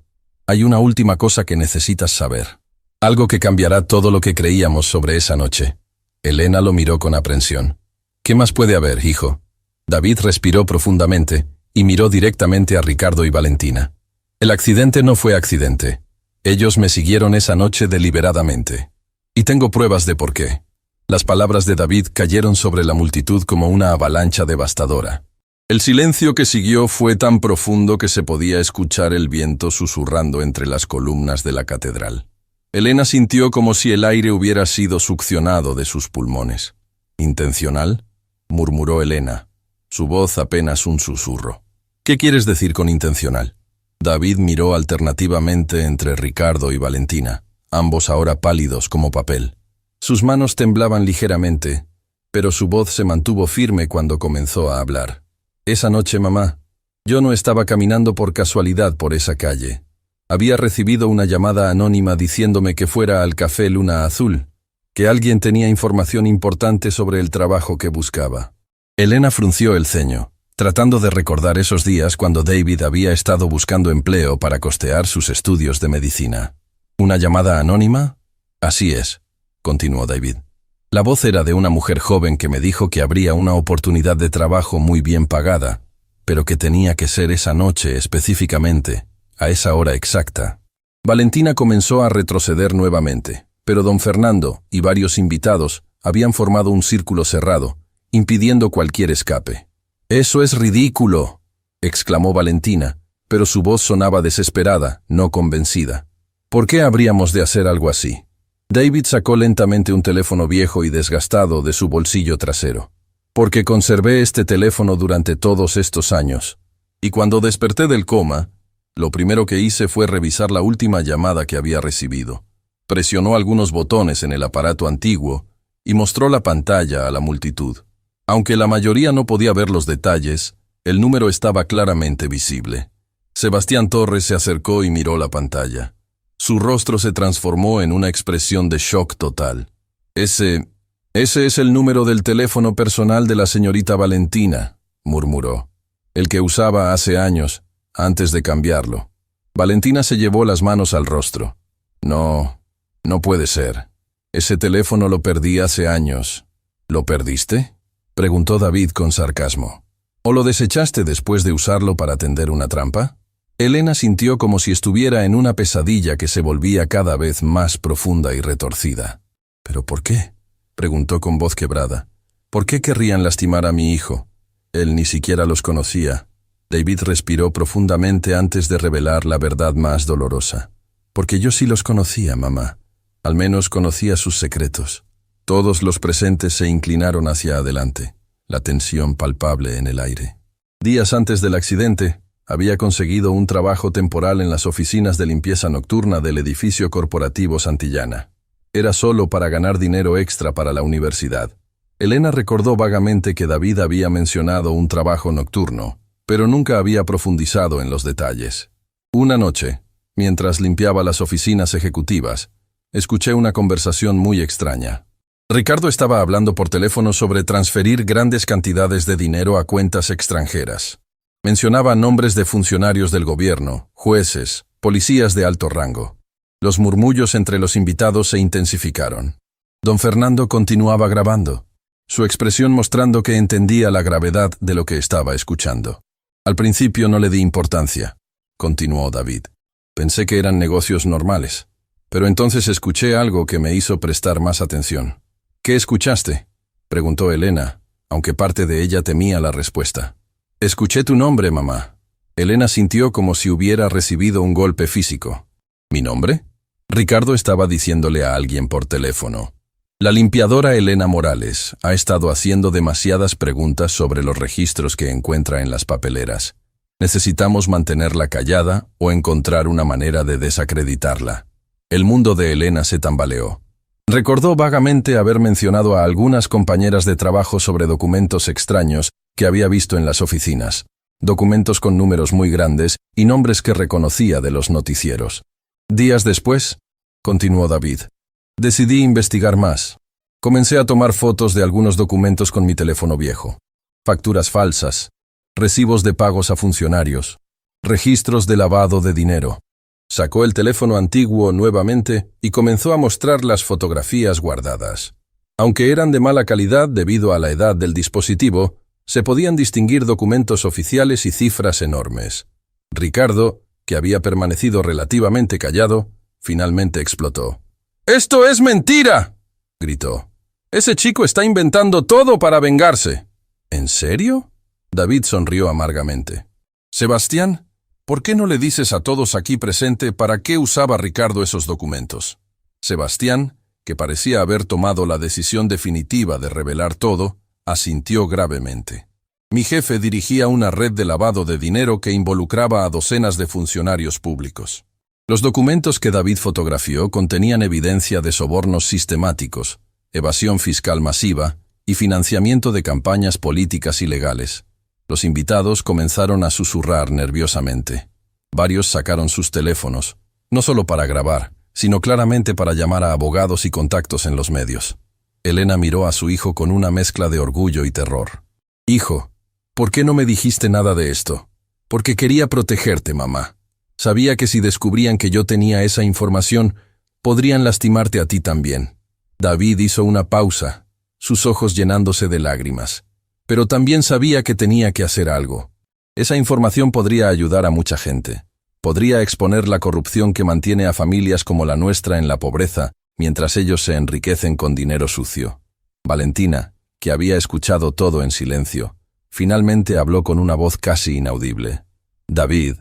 hay una última cosa que necesitas saber. Algo que cambiará todo lo que creíamos sobre esa noche». Elena lo miró con aprensión. «¿Qué más puede haber, hijo?». David respiró profundamente y miró directamente a Ricardo y Valentina. «El accidente no fue accidente. Ellos me siguieron esa noche deliberadamente. Y tengo pruebas de por qué». Las palabras de David cayeron sobre la multitud como una avalancha devastadora. El silencio que siguió fue tan profundo que se podía escuchar el viento susurrando entre las columnas de la catedral. Elena sintió como si el aire hubiera sido succionado de sus pulmones. «¿Intencional?», murmuró Elena, su voz apenas un susurro. «¿Qué quieres decir con intencional?». David miró alternativamente entre Ricardo y Valentina, ambos ahora pálidos como papel. Sus manos temblaban ligeramente, pero su voz se mantuvo firme cuando comenzó a hablar. «Esa noche, mamá, yo no estaba caminando por casualidad por esa calle. Había recibido una llamada anónima diciéndome que fuera al Café Luna Azul, que alguien tenía información importante sobre el trabajo que buscaba». Elena frunció el ceño. tratando de recordar esos días cuando David había estado buscando empleo para costear sus estudios de medicina. ¿Una llamada anónima? Así es, continuó David. La voz era de una mujer joven que me dijo que habría una oportunidad de trabajo muy bien pagada, pero que tenía que ser esa noche específicamente, a esa hora exacta. Valentina comenzó a retroceder nuevamente, pero don Fernando y varios invitados habían formado un círculo cerrado, impidiendo cualquier escape. «¡Eso es ridículo!», exclamó Valentina, pero su voz sonaba desesperada, no convencida. «¿Por qué habríamos de hacer algo así?». David sacó lentamente un teléfono viejo y desgastado de su bolsillo trasero. «Porque conservé este teléfono durante todos estos años. Y cuando desperté del coma, lo primero que hice fue revisar la última llamada que había recibido. Presionó algunos botones en el aparato antiguo y mostró la pantalla a la multitud. Aunque la mayoría no podía ver los detalles, el número estaba claramente visible. Sebastián Torres se acercó y miró la pantalla. Su rostro se transformó en una expresión de shock total. Ese es el número del teléfono personal de la señorita Valentina», murmuró. «El que usaba hace años, antes de cambiarlo». Valentina se llevó las manos al rostro. «No puede ser. Ese teléfono lo perdí hace años». «¿Lo perdiste?», preguntó David con sarcasmo. «¿O lo desechaste después de usarlo para tender una trampa?». Elena sintió como si estuviera en una pesadilla que se volvía cada vez más profunda y retorcida. «¿Pero por qué?», preguntó con voz quebrada. «¿Por qué querrían lastimar a mi hijo? Él ni siquiera los conocía». David respiró profundamente antes de revelar la verdad más dolorosa. «Porque yo sí los conocía, mamá. Al menos conocía sus secretos». Todos los presentes se inclinaron hacia adelante, la tensión palpable en el aire. Días antes del accidente, había conseguido un trabajo temporal en las oficinas de limpieza nocturna del edificio corporativo Santillana. Era solo para ganar dinero extra para la universidad. Elena recordó vagamente que David había mencionado un trabajo nocturno, pero nunca había profundizado en los detalles. Una noche, mientras limpiaba las oficinas ejecutivas, escuché una conversación muy extraña. Ricardo estaba hablando por teléfono sobre transferir grandes cantidades de dinero a cuentas extranjeras. Mencionaba nombres de funcionarios del gobierno, jueces, policías de alto rango. Los murmullos entre los invitados se intensificaron. Don Fernando continuaba grabando, su expresión mostrando que entendía la gravedad de lo que estaba escuchando. «Al principio no le di importancia», continuó David. «Pensé que eran negocios normales. Pero entonces escuché algo que me hizo prestar más atención». «¿Qué escuchaste?», preguntó Elena, aunque parte de ella temía la respuesta. «Escuché tu nombre, mamá». Elena sintió como si hubiera recibido un golpe físico. «¿Mi nombre?». Ricardo estaba diciéndole a alguien por teléfono. «La limpiadora Elena Morales ha estado haciendo demasiadas preguntas sobre los registros que encuentra en las papeleras. Necesitamos mantenerla callada o encontrar una manera de desacreditarla». El mundo de Elena se tambaleó. Recordó vagamente haber mencionado a algunas compañeras de trabajo sobre documentos extraños que había visto en las oficinas, documentos con números muy grandes y nombres que reconocía de los noticieros. «Días después», continuó David, «decidí investigar más. Comencé a tomar fotos de algunos documentos con mi teléfono viejo. Facturas falsas, recibos de pagos a funcionarios, registros de lavado de dinero». Sacó el teléfono antiguo nuevamente y comenzó a mostrar las fotografías guardadas. Aunque eran de mala calidad debido a la edad del dispositivo, se podían distinguir documentos oficiales y cifras enormes. Ricardo, que había permanecido relativamente callado, finalmente explotó. «¡Esto es mentira!», gritó. «Ese chico está inventando todo para vengarse». «¿En serio?», David sonrió amargamente. «Sebastián, ¿por qué no le dices a todos aquí presente para qué usaba Ricardo esos documentos?». Sebastián, que parecía haber tomado la decisión definitiva de revelar todo, asintió gravemente. «Mi jefe dirigía una red de lavado de dinero que involucraba a docenas de funcionarios públicos». Los documentos que David fotografió contenían evidencia de sobornos sistemáticos, evasión fiscal masiva y financiamiento de campañas políticas ilegales. Los invitados comenzaron a susurrar nerviosamente. Varios sacaron sus teléfonos, no solo para grabar, sino claramente para llamar a abogados y contactos en los medios. Elena miró a su hijo con una mezcla de orgullo y terror. «Hijo, ¿Por qué no me dijiste nada de esto? Porque quería protegerte, mamá. Sabía que si descubrían que yo tenía esa información, podrían lastimarte a ti también. David hizo una pausa, sus ojos llenándose de lágrimas. Pero también sabía que tenía que hacer algo. Esa información podría ayudar a mucha gente. Podría exponer la corrupción que mantiene a familias como la nuestra en la pobreza, mientras ellos se enriquecen con dinero sucio. Valentina, que había escuchado todo en silencio, finalmente habló con una voz casi inaudible. David,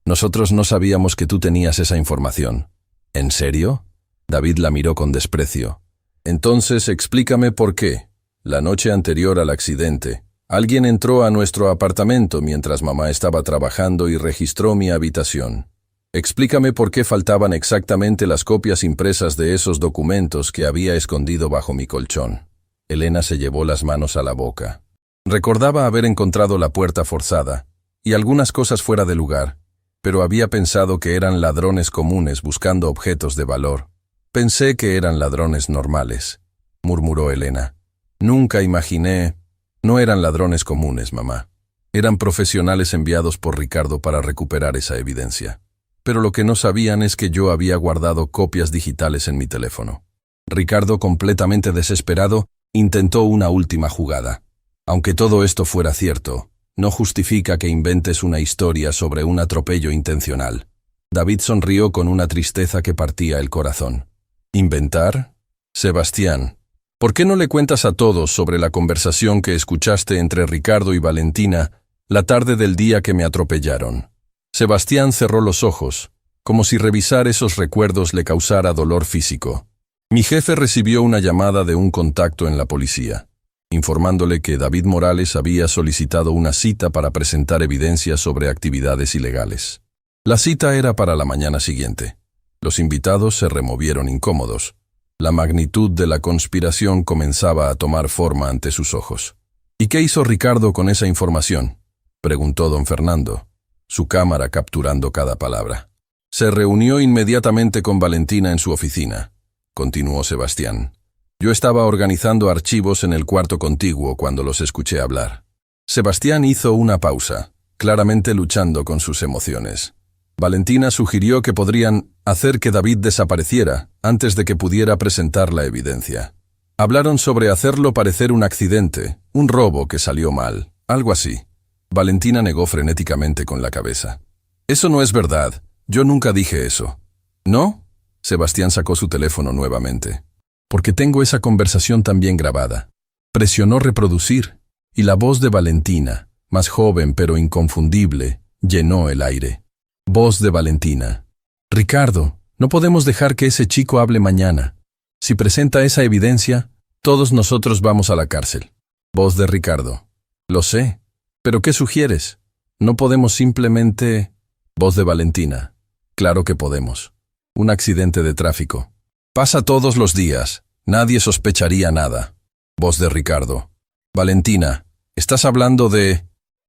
nosotros no sabíamos que tú tenías esa información. ¿En serio? David la miró con desprecio. Entonces explícame por qué. La noche anterior al accidente, alguien entró a nuestro apartamento mientras mamá estaba trabajando y registró mi habitación. Explícame por qué faltaban exactamente las copias impresas de esos documentos que había escondido bajo mi colchón. Elena se llevó las manos a la boca. Recordaba haber encontrado la puerta forzada y algunas cosas fuera de lugar, pero había pensado que eran ladrones comunes buscando objetos de valor. Pensé que eran ladrones normales, murmuró Elena. Nunca imaginé. No eran ladrones comunes, mamá. Eran profesionales enviados por Ricardo para recuperar esa evidencia. Pero lo que no sabían es que yo había guardado copias digitales en mi teléfono. Ricardo, completamente desesperado, intentó una última jugada. Aunque todo esto fuera cierto, no justifica que inventes una historia sobre un atropello intencional. David sonrió con una tristeza que partía el corazón. ¿Inventar? Sebastián, ¿por qué no le cuentas a todos sobre la conversación que escuchaste entre Ricardo y Valentina la tarde del día que me atropellaron? Sebastián cerró los ojos, como si revisar esos recuerdos le causara dolor físico. Mi jefe recibió una llamada de un contacto en la policía, informándole que David Morales había solicitado una cita para presentar evidencia sobre actividades ilegales. La cita era para la mañana siguiente. Los invitados se removieron incómodos. La magnitud de la conspiración comenzaba a tomar forma ante sus ojos. ¿Y qué hizo Ricardo con esa información?, preguntó don Fernando, su cámara capturando cada palabra. Se reunió inmediatamente con Valentina en su oficina, continuó Sebastián. Yo estaba organizando archivos en el cuarto contiguo cuando los escuché hablar. Sebastián hizo una pausa, claramente luchando con sus emociones. Valentina sugirió que podrían hacer que David desapareciera antes de que pudiera presentar la evidencia. Hablaron sobre hacerlo parecer un accidente, un robo que salió mal, algo así. Valentina negó frenéticamente con la cabeza. Eso no es verdad, yo nunca dije eso. ¿No? Sebastián sacó su teléfono nuevamente. Porque tengo esa conversación también grabada. Presionó reproducir, y la voz de Valentina, más joven pero inconfundible, llenó el aire. Voz de Valentina. Ricardo, no podemos dejar que ese chico hable mañana. Si presenta esa evidencia, todos nosotros vamos a la cárcel. Voz de Ricardo. Lo sé, pero ¿qué sugieres? No podemos simplemente... Voz de Valentina. Claro que podemos. Un accidente de tráfico. Pasa todos los días. Nadie sospecharía nada. Voz de Ricardo. Valentina, estás hablando de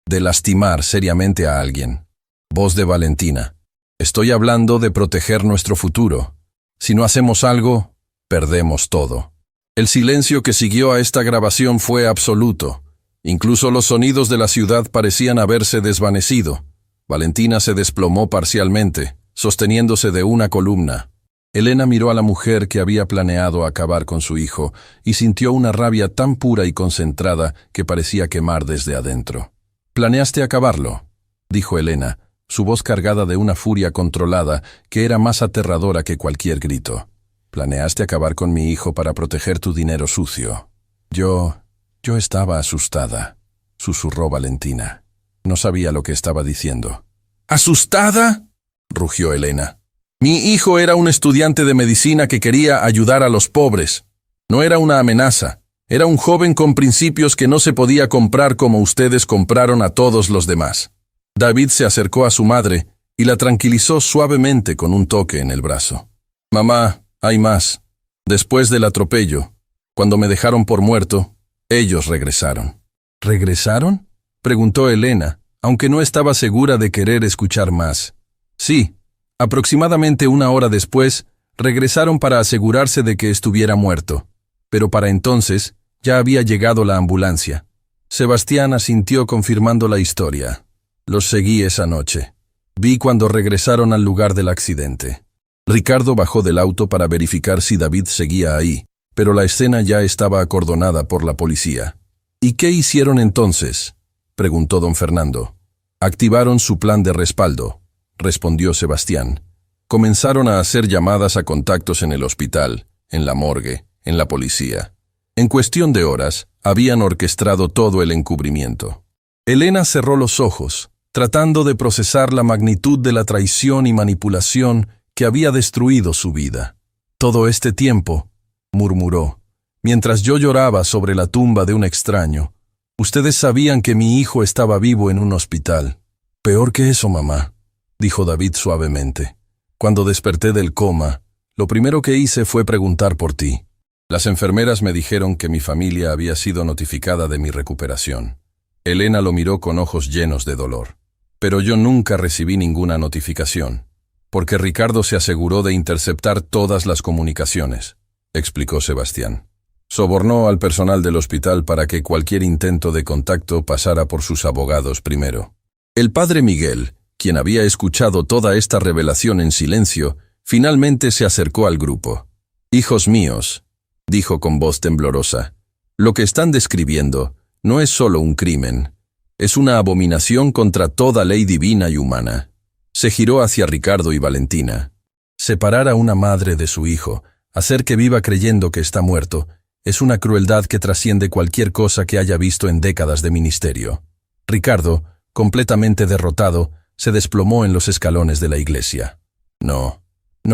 lastimar seriamente a alguien. Voz de Valentina. Estoy hablando de proteger nuestro futuro. Si no hacemos algo, perdemos todo. El silencio que siguió a esta grabación fue absoluto. Incluso los sonidos de la ciudad parecían haberse desvanecido. Valentina se desplomó parcialmente, sosteniéndose de una columna. Elena miró a la mujer que había planeado acabar con su hijo y sintió una rabia tan pura y concentrada que parecía quemar desde adentro. «¿Planeaste acabarlo?», dijo Elena, su voz cargada de una furia controlada que era más aterradora que cualquier grito. «¿Planeaste acabar con mi hijo para proteger tu dinero sucio?» Yo estaba asustada», susurró Valentina. No sabía lo que estaba diciendo. «¿Asustada?», rugió Elena. «Mi hijo era un estudiante de medicina que quería ayudar a los pobres. No era una amenaza. Era un joven con principios que no se podía comprar como ustedes compraron a todos los demás». David se acercó a su madre y la tranquilizó suavemente con un toque en el brazo. «Mamá, hay más. Después del atropello, cuando me dejaron por muerto, ellos regresaron». «¿Regresaron?», preguntó Elena, aunque no estaba segura de querer escuchar más. «Sí. Aproximadamente 1 hora después, regresaron para asegurarse de que estuviera muerto. Pero para entonces, ya había llegado la ambulancia. Sebastián asintió confirmando la historia. Los seguí esa noche. Vi cuando regresaron al lugar del accidente. Ricardo bajó del auto para verificar si David seguía ahí, pero la escena ya estaba acordonada por la policía. ¿Y qué hicieron entonces?, preguntó don Fernando. Activaron su plan de respaldo, respondió Sebastián. Comenzaron a hacer llamadas a contactos en el hospital, en la morgue, en la policía. En cuestión de horas, habían orquestado todo el encubrimiento. Elena cerró los ojos, tratando de procesar la magnitud de la traición y manipulación que había destruido su vida. Todo este tiempo, murmuró, mientras yo lloraba sobre la tumba de un extraño, ustedes sabían que mi hijo estaba vivo en un hospital. Peor que eso, mamá, dijo David suavemente. Cuando desperté del coma, lo primero que hice fue preguntar por ti. Las enfermeras me dijeron que mi familia había sido notificada de mi recuperación. Elena lo miró con ojos llenos de dolor. Pero yo nunca recibí ninguna notificación, porque Ricardo se aseguró de interceptar todas las comunicaciones, explicó Sebastián. Sobornó al personal del hospital para que cualquier intento de contacto pasara por sus abogados primero. El padre Miguel, quien había escuchado toda esta revelación en silencio, finalmente se acercó al grupo. «Hijos míos», dijo con voz temblorosa, «lo que están describiendo no es solo un crimen, es una abominación contra toda ley divina y humana». Se giró hacia Ricardo y Valentina. Separar a una madre de su hijo, hacer que viva creyendo que está muerto, es una crueldad que trasciende cualquier cosa que haya visto en décadas de ministerio. Ricardo, completamente derrotado, se desplomó en los escalones de la iglesia. No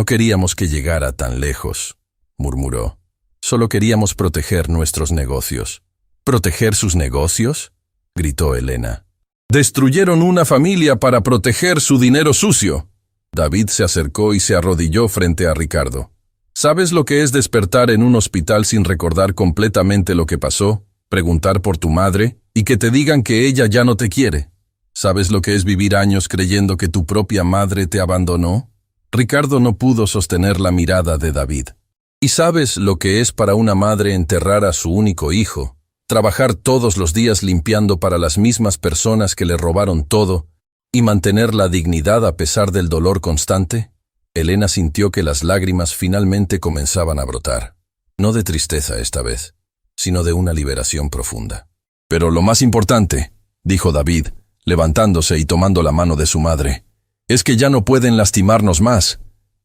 queríamos que llegara tan lejos, murmuró. Solo queríamos proteger nuestros negocios. ¿Proteger sus negocios?, gritó Elena. «Destruyeron una familia para proteger su dinero sucio». David se acercó y se arrodilló frente a Ricardo. «¿Sabes lo que es despertar en un hospital sin recordar completamente lo que pasó? Preguntar por tu madre y que te digan que ella ya no te quiere. ¿Sabes lo que es vivir años creyendo que tu propia madre te abandonó?» Ricardo no pudo sostener la mirada de David. «¿Y sabes lo que es para una madre enterrar a su único hijo? Trabajar todos los días limpiando para las mismas personas que le robaron todo y mantener la dignidad a pesar del dolor constante?» Elena sintió que las lágrimas finalmente comenzaban a brotar. No de tristeza esta vez, sino de una liberación profunda. «Pero lo más importante», dijo David, levantándose y tomando la mano de su madre, «es que ya no pueden lastimarnos más.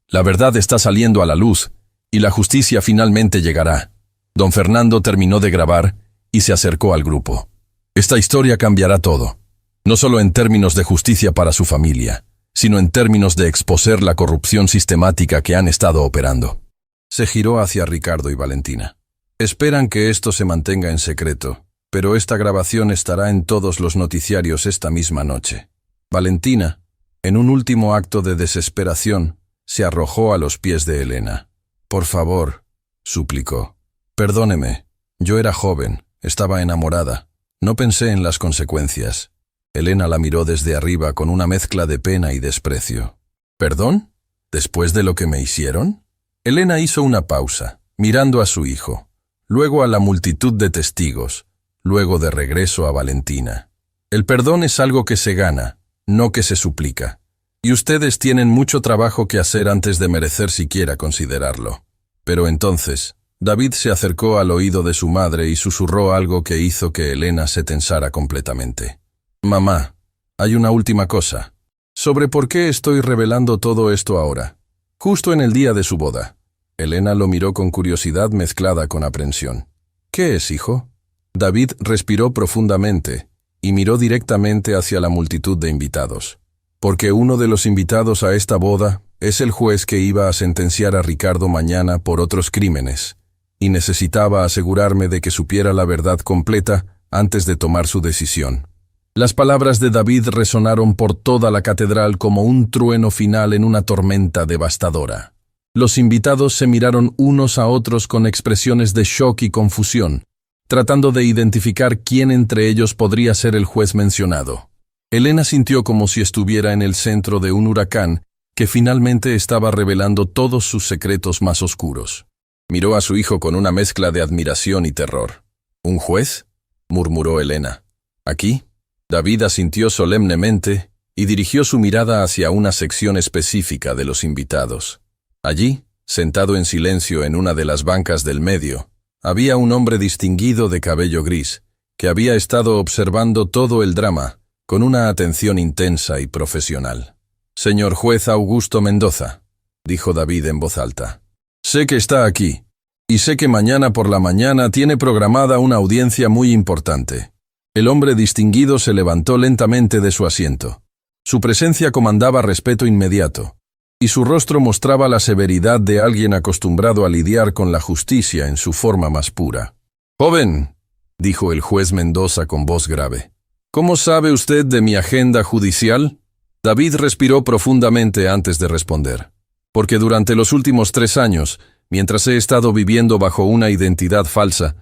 La verdad está saliendo a la luz y la justicia finalmente llegará». Don Fernando terminó de grabar y se acercó al grupo. «Esta historia cambiará todo, no solo en términos de justicia para su familia, sino en términos de exponer la corrupción sistemática que han estado operando». Se giró hacia Ricardo y Valentina. «Esperan que esto se mantenga en secreto, pero esta grabación estará en todos los noticiarios esta misma noche». Valentina, en un último acto de desesperación, se arrojó a los pies de Elena. «Por favor», suplicó, «perdóneme, yo era joven. Estaba enamorada. No pensé en las consecuencias». Elena la miró desde arriba con una mezcla de pena y desprecio. «¿Perdón? ¿Después de lo que me hicieron?». Elena hizo una pausa, mirando a su hijo, luego a la multitud de testigos, luego de regreso a Valentina. «El perdón es algo que se gana, no que se suplica. Y ustedes tienen mucho trabajo que hacer antes de merecer siquiera considerarlo». Pero entonces David se acercó al oído de su madre y susurró algo que hizo que Elena se tensara completamente. «Mamá, hay una última cosa. ¿Sobre por qué estoy revelando todo esto ahora? Justo en el día de su boda». Elena lo miró con curiosidad mezclada con aprensión. «¿Qué es, hijo?». David respiró profundamente y miró directamente hacia la multitud de invitados. «Porque uno de los invitados a esta boda es el juez que iba a sentenciar a Ricardo mañana por otros crímenes, y necesitaba asegurarme de que supiera la verdad completa antes de tomar su decisión». Las palabras de David resonaron por toda la catedral como un trueno final en una tormenta devastadora. Los invitados se miraron unos a otros con expresiones de shock y confusión, tratando de identificar quién entre ellos podría ser el juez mencionado. Elena sintió como si estuviera en el centro de un huracán que finalmente estaba revelando todos sus secretos más oscuros. Miró a su hijo con una mezcla de admiración y terror. ¿Un juez? murmuró Elena. ¿Aquí? David asintió solemnemente y dirigió su mirada hacia una sección específica de los invitados. Allí, sentado en silencio en una de las bancas del medio, había un hombre distinguido de cabello gris, que había estado observando todo el drama con una atención intensa y profesional. «Señor juez Augusto Mendoza», dijo David en voz alta, «sé que está aquí, y sé que mañana por la mañana tiene programada una audiencia muy importante». El hombre distinguido se levantó lentamente de su asiento. Su presencia comandaba respeto inmediato, y su rostro mostraba la severidad de alguien acostumbrado a lidiar con la justicia en su forma más pura. «Joven», dijo el juez Mendoza con voz grave, «¿cómo sabe usted de mi agenda judicial?» David respiró profundamente antes de responder. «Porque durante los últimos 3 años, mientras he estado viviendo bajo una identidad falsa,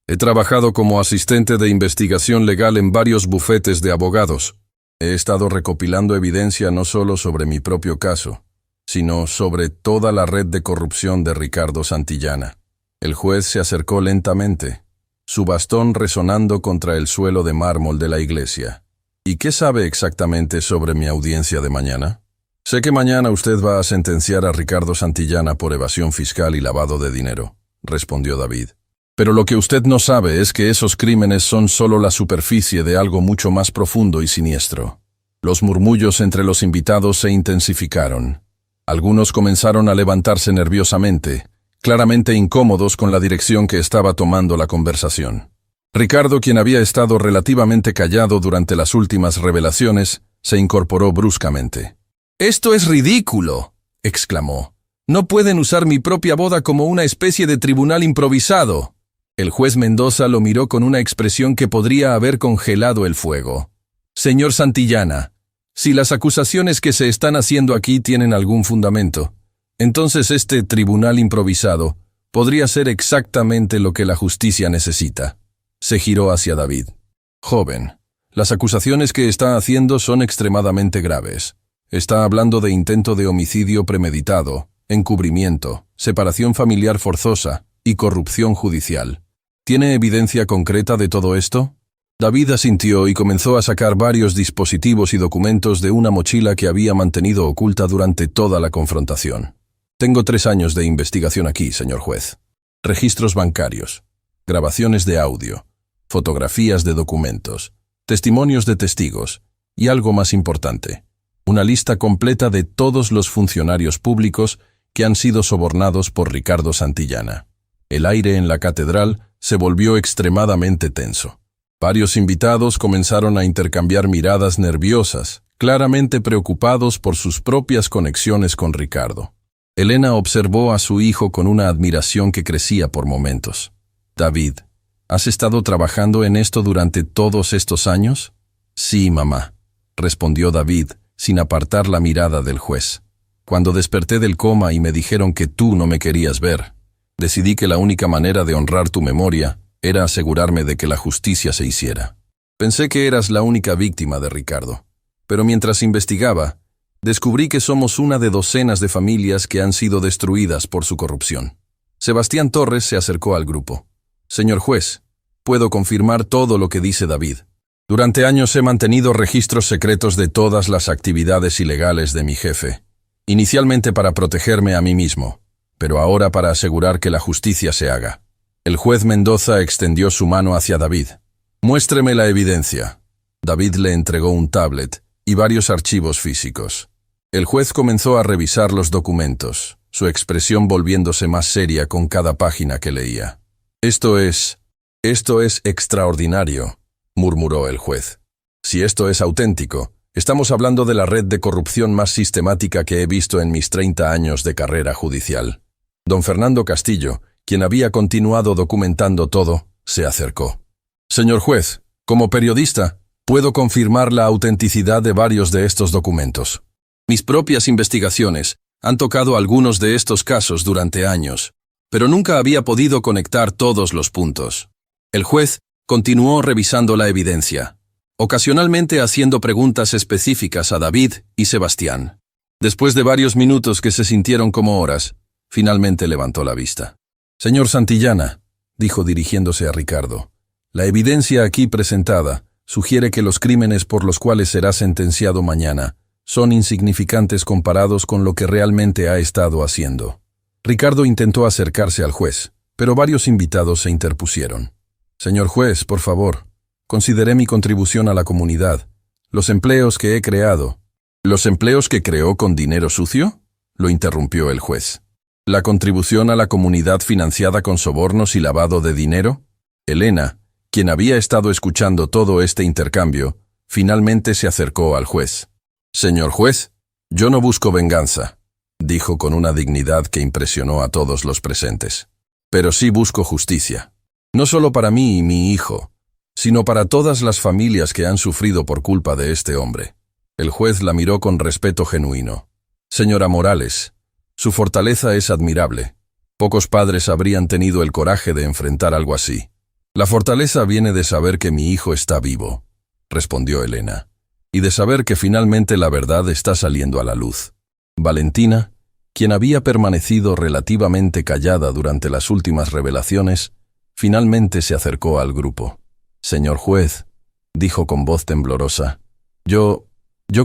he trabajado como asistente de investigación legal en varios bufetes de abogados. He estado recopilando evidencia no solo sobre mi propio caso, sino sobre toda la red de corrupción de Ricardo Santillana». El juez se acercó lentamente, su bastón resonando contra el suelo de mármol de la iglesia. «¿Y qué sabe exactamente sobre mi audiencia de mañana?» «Sé que mañana usted va a sentenciar a Ricardo Santillana por evasión fiscal y lavado de dinero», respondió David. «Pero lo que usted no sabe es que esos crímenes son solo la superficie de algo mucho más profundo y siniestro». Los murmullos entre los invitados se intensificaron. Algunos comenzaron a levantarse nerviosamente, claramente incómodos con la dirección que estaba tomando la conversación. Ricardo, quien había estado relativamente callado durante las últimas revelaciones, se incorporó bruscamente. «¡Esto es ridículo!», exclamó. «No pueden usar mi propia boda como una especie de tribunal improvisado». El juez Mendoza lo miró con una expresión que podría haber congelado el fuego. «Señor Santillana, si las acusaciones que se están haciendo aquí tienen algún fundamento, entonces este tribunal improvisado podría ser exactamente lo que la justicia necesita». Se giró hacia David. «Joven, las acusaciones que está haciendo son extremadamente graves. Está hablando de intento de homicidio premeditado, encubrimiento, separación familiar forzosa y corrupción judicial. ¿Tiene evidencia concreta de todo esto?» David asintió y comenzó a sacar varios dispositivos y documentos de una mochila que había mantenido oculta durante toda la confrontación. «Tengo 3 años de investigación aquí, señor juez. Registros bancarios, grabaciones de audio, fotografías de documentos, testimonios de testigos y algo más importante, una lista completa de todos los funcionarios públicos que han sido sobornados por Ricardo Santillana». El aire en la catedral se volvió extremadamente tenso. Varios invitados comenzaron a intercambiar miradas nerviosas, claramente preocupados por sus propias conexiones con Ricardo. Elena observó a su hijo con una admiración que crecía por momentos. «David, ¿has estado trabajando en esto durante todos estos años?» «Sí, mamá», respondió David, sin apartar la mirada del juez. «Cuando desperté del coma y me dijeron que tú no me querías ver, decidí que la única manera de honrar tu memoria era asegurarme de que la justicia se hiciera. Pensé que eras la única víctima de Ricardo, pero mientras investigaba, descubrí que somos una de docenas de familias que han sido destruidas por su corrupción». Sebastián Torres se acercó al grupo. «Señor juez, puedo confirmar todo lo que dice David. Durante años he mantenido registros secretos de todas las actividades ilegales de mi jefe, inicialmente para protegerme a mí mismo, pero ahora para asegurar que la justicia se haga». El juez Mendoza extendió su mano hacia David. «Muéstreme la evidencia». David le entregó un tablet y varios archivos físicos. El juez comenzó a revisar los documentos, su expresión volviéndose más seria con cada página que leía. Esto es extraordinario», murmuró el juez. «Si esto es auténtico, estamos hablando de la red de corrupción más sistemática que he visto en mis 30 años de carrera judicial». Don Fernando Castillo, quien había continuado documentando todo, se acercó. «Señor juez, como periodista, puedo confirmar la autenticidad de varios de estos documentos. Mis propias investigaciones han tocado algunos de estos casos durante años, pero nunca había podido conectar todos los puntos». El juez continuó revisando la evidencia, ocasionalmente haciendo preguntas específicas a David y Sebastián. Después de varios minutos que se sintieron como horas, finalmente levantó la vista. «Señor Santillana», dijo dirigiéndose a Ricardo, La evidencia aquí presentada sugiere que los crímenes por los cuales será sentenciado mañana son insignificantes comparados con lo que realmente ha estado haciendo. Ricardo intentó acercarse al juez, pero varios invitados se interpusieron. Señor juez, por favor, consideré mi contribución a la comunidad, los empleos que he creado. ¿Los empleos que creó con dinero sucio?, lo interrumpió el juez. ¿La contribución a la comunidad financiada con sobornos y lavado de dinero? Elena, quien había estado escuchando todo este intercambio, finalmente se acercó al juez. Señor juez, yo no busco venganza, dijo con una dignidad que impresionó a todos los presentes. Pero sí busco justicia. No solo para mí y mi hijo, sino para todas las familias que han sufrido por culpa de este hombre. El juez la miró con respeto genuino. Señora Morales, su fortaleza es admirable. Pocos padres habrían tenido el coraje de enfrentar algo así. La fortaleza viene de saber que mi hijo está vivo, respondió Elena, y de saber que finalmente la verdad está saliendo a la luz. Valentina, quien había permanecido relativamente callada durante las últimas revelaciones, finalmente se acercó al grupo. Señor juez, dijo con voz temblorosa, yo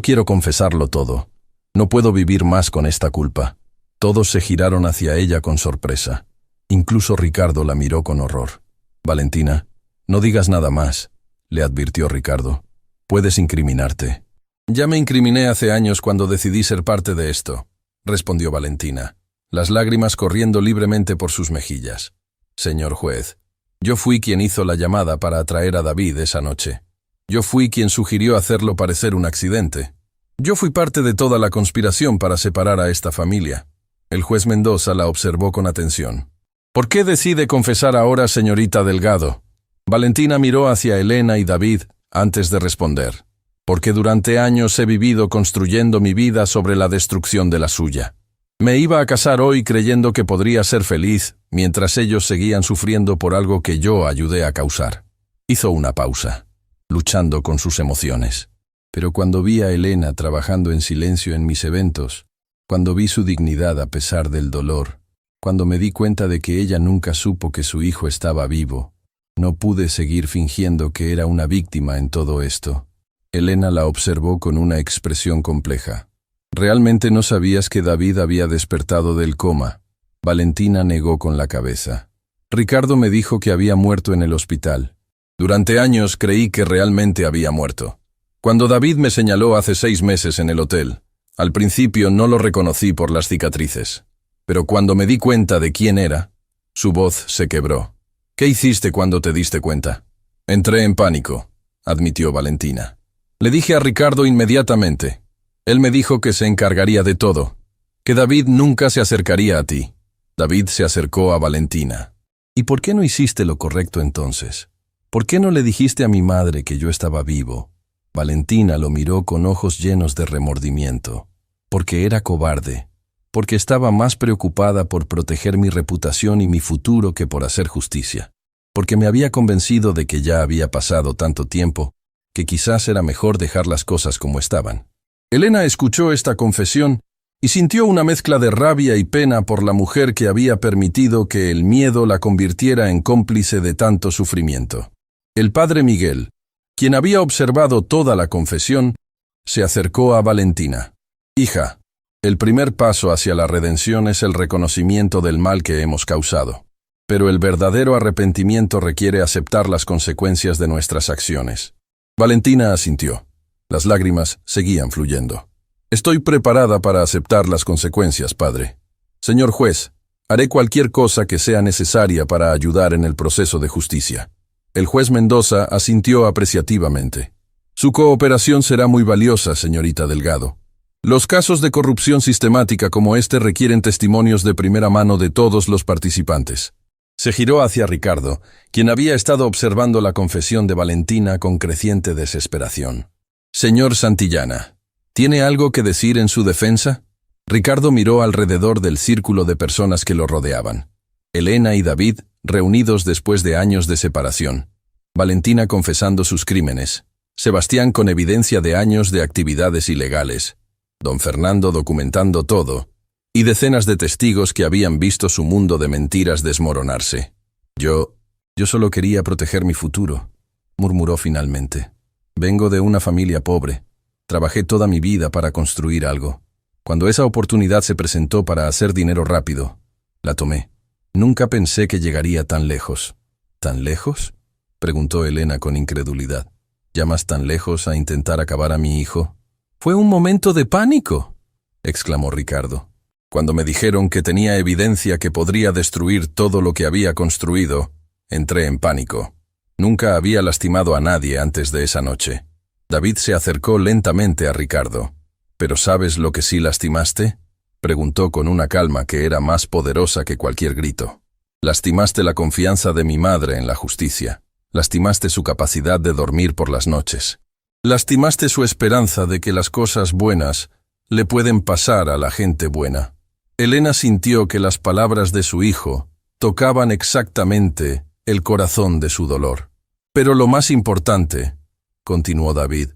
quiero confesarlo todo. No puedo vivir más con esta culpa. Todos se giraron hacia ella con sorpresa. Incluso Ricardo la miró con horror. Valentina, no digas nada más, le advirtió Ricardo. Puedes incriminarte. Ya me incriminé hace años cuando decidí ser parte de esto, respondió Valentina, las lágrimas corriendo libremente por sus mejillas. Señor juez, yo fui quien hizo la llamada para atraer a David esa noche. Yo fui quien sugirió hacerlo parecer un accidente. Yo fui parte de toda la conspiración para separar a esta familia. El juez Mendoza la observó con atención. ¿Por qué decide confesar ahora, señorita Delgado? Valentina miró hacia Elena y David antes de responder. Porque durante años he vivido construyendo mi vida sobre la destrucción de la suya. Me iba a casar hoy creyendo que podría ser feliz, mientras ellos seguían sufriendo por algo que yo ayudé a causar. Hizo una pausa, luchando con sus emociones. Pero cuando vi a Elena trabajando en silencio en mis eventos, cuando vi su dignidad a pesar del dolor, cuando me di cuenta de que ella nunca supo que su hijo estaba vivo, no pude seguir fingiendo que era una víctima en todo esto. Elena la observó con una expresión compleja. ¿Realmente no sabías que David había despertado del coma? Valentina negó con la cabeza. Ricardo me dijo que había muerto en el hospital. Durante años creí que realmente había muerto. Cuando David me señaló hace 6 meses en el hotel, al principio no lo reconocí por las cicatrices. Pero cuando me di cuenta de quién era, su voz se quebró. ¿Qué hiciste cuando te diste cuenta? Entré en pánico, admitió Valentina. Le dije a Ricardo inmediatamente. Él me dijo que se encargaría de todo, que David nunca se acercaría a ti. David se acercó a Valentina. ¿Y por qué no hiciste lo correcto entonces? ¿Por qué no le dijiste a mi madre que yo estaba vivo? Valentina lo miró con ojos llenos de remordimiento. Porque era cobarde. Porque estaba más preocupada por proteger mi reputación y mi futuro que por hacer justicia. Porque me había convencido de que ya había pasado tanto tiempo, que quizás era mejor dejar las cosas como estaban. Elena escuchó esta confesión y sintió una mezcla de rabia y pena por la mujer que había permitido que el miedo la convirtiera en cómplice de tanto sufrimiento. El padre Miguel, quien había observado toda la confesión, se acercó a Valentina. Hija, el primer paso hacia la redención es el reconocimiento del mal que hemos causado. Pero el verdadero arrepentimiento requiere aceptar las consecuencias de nuestras acciones. Valentina asintió. Las lágrimas seguían fluyendo. Estoy preparada para aceptar las consecuencias, padre. Señor juez, haré cualquier cosa que sea necesaria para ayudar en el proceso de justicia. El juez Mendoza asintió apreciativamente. Su cooperación será muy valiosa, señorita Delgado. Los casos de corrupción sistemática como este requieren testimonios de primera mano de todos los participantes. Se giró hacia Ricardo, quien había estado observando la confesión de Valentina con creciente desesperación. Señor Santillana, ¿tiene algo que decir en su defensa? Ricardo miró alrededor del círculo de personas que lo rodeaban. Elena y David, reunidos después de años de separación. Valentina confesando sus crímenes. Sebastián con evidencia de años de actividades ilegales. Don Fernando documentando todo. Y decenas de testigos que habían visto su mundo de mentiras desmoronarse. Yo Yo solo quería proteger mi futuro, murmuró finalmente. Vengo de una familia pobre. Trabajé toda mi vida para construir algo. Cuando esa oportunidad se presentó para hacer dinero rápido, la tomé. Nunca pensé que llegaría tan lejos. ¿Tan lejos?, preguntó Elena con incredulidad. ¿Llamas tan lejos a intentar acabar a mi hijo? Fue un momento de pánico, exclamó Ricardo. Cuando me dijeron que tenía evidencia que podría destruir todo lo que había construido, entré en pánico. Nunca había lastimado a nadie antes de esa noche. David se acercó lentamente a Ricardo. ¿Pero sabes lo que sí lastimaste?, preguntó con una calma que era más poderosa que cualquier grito. Lastimaste la confianza de mi madre en la justicia. Lastimaste su capacidad de dormir por las noches. Lastimaste su esperanza de que las cosas buenas le pueden pasar a la gente buena. Elena sintió que las palabras de su hijo tocaban exactamente el corazón de su dolor. Pero lo más importante, continuó David,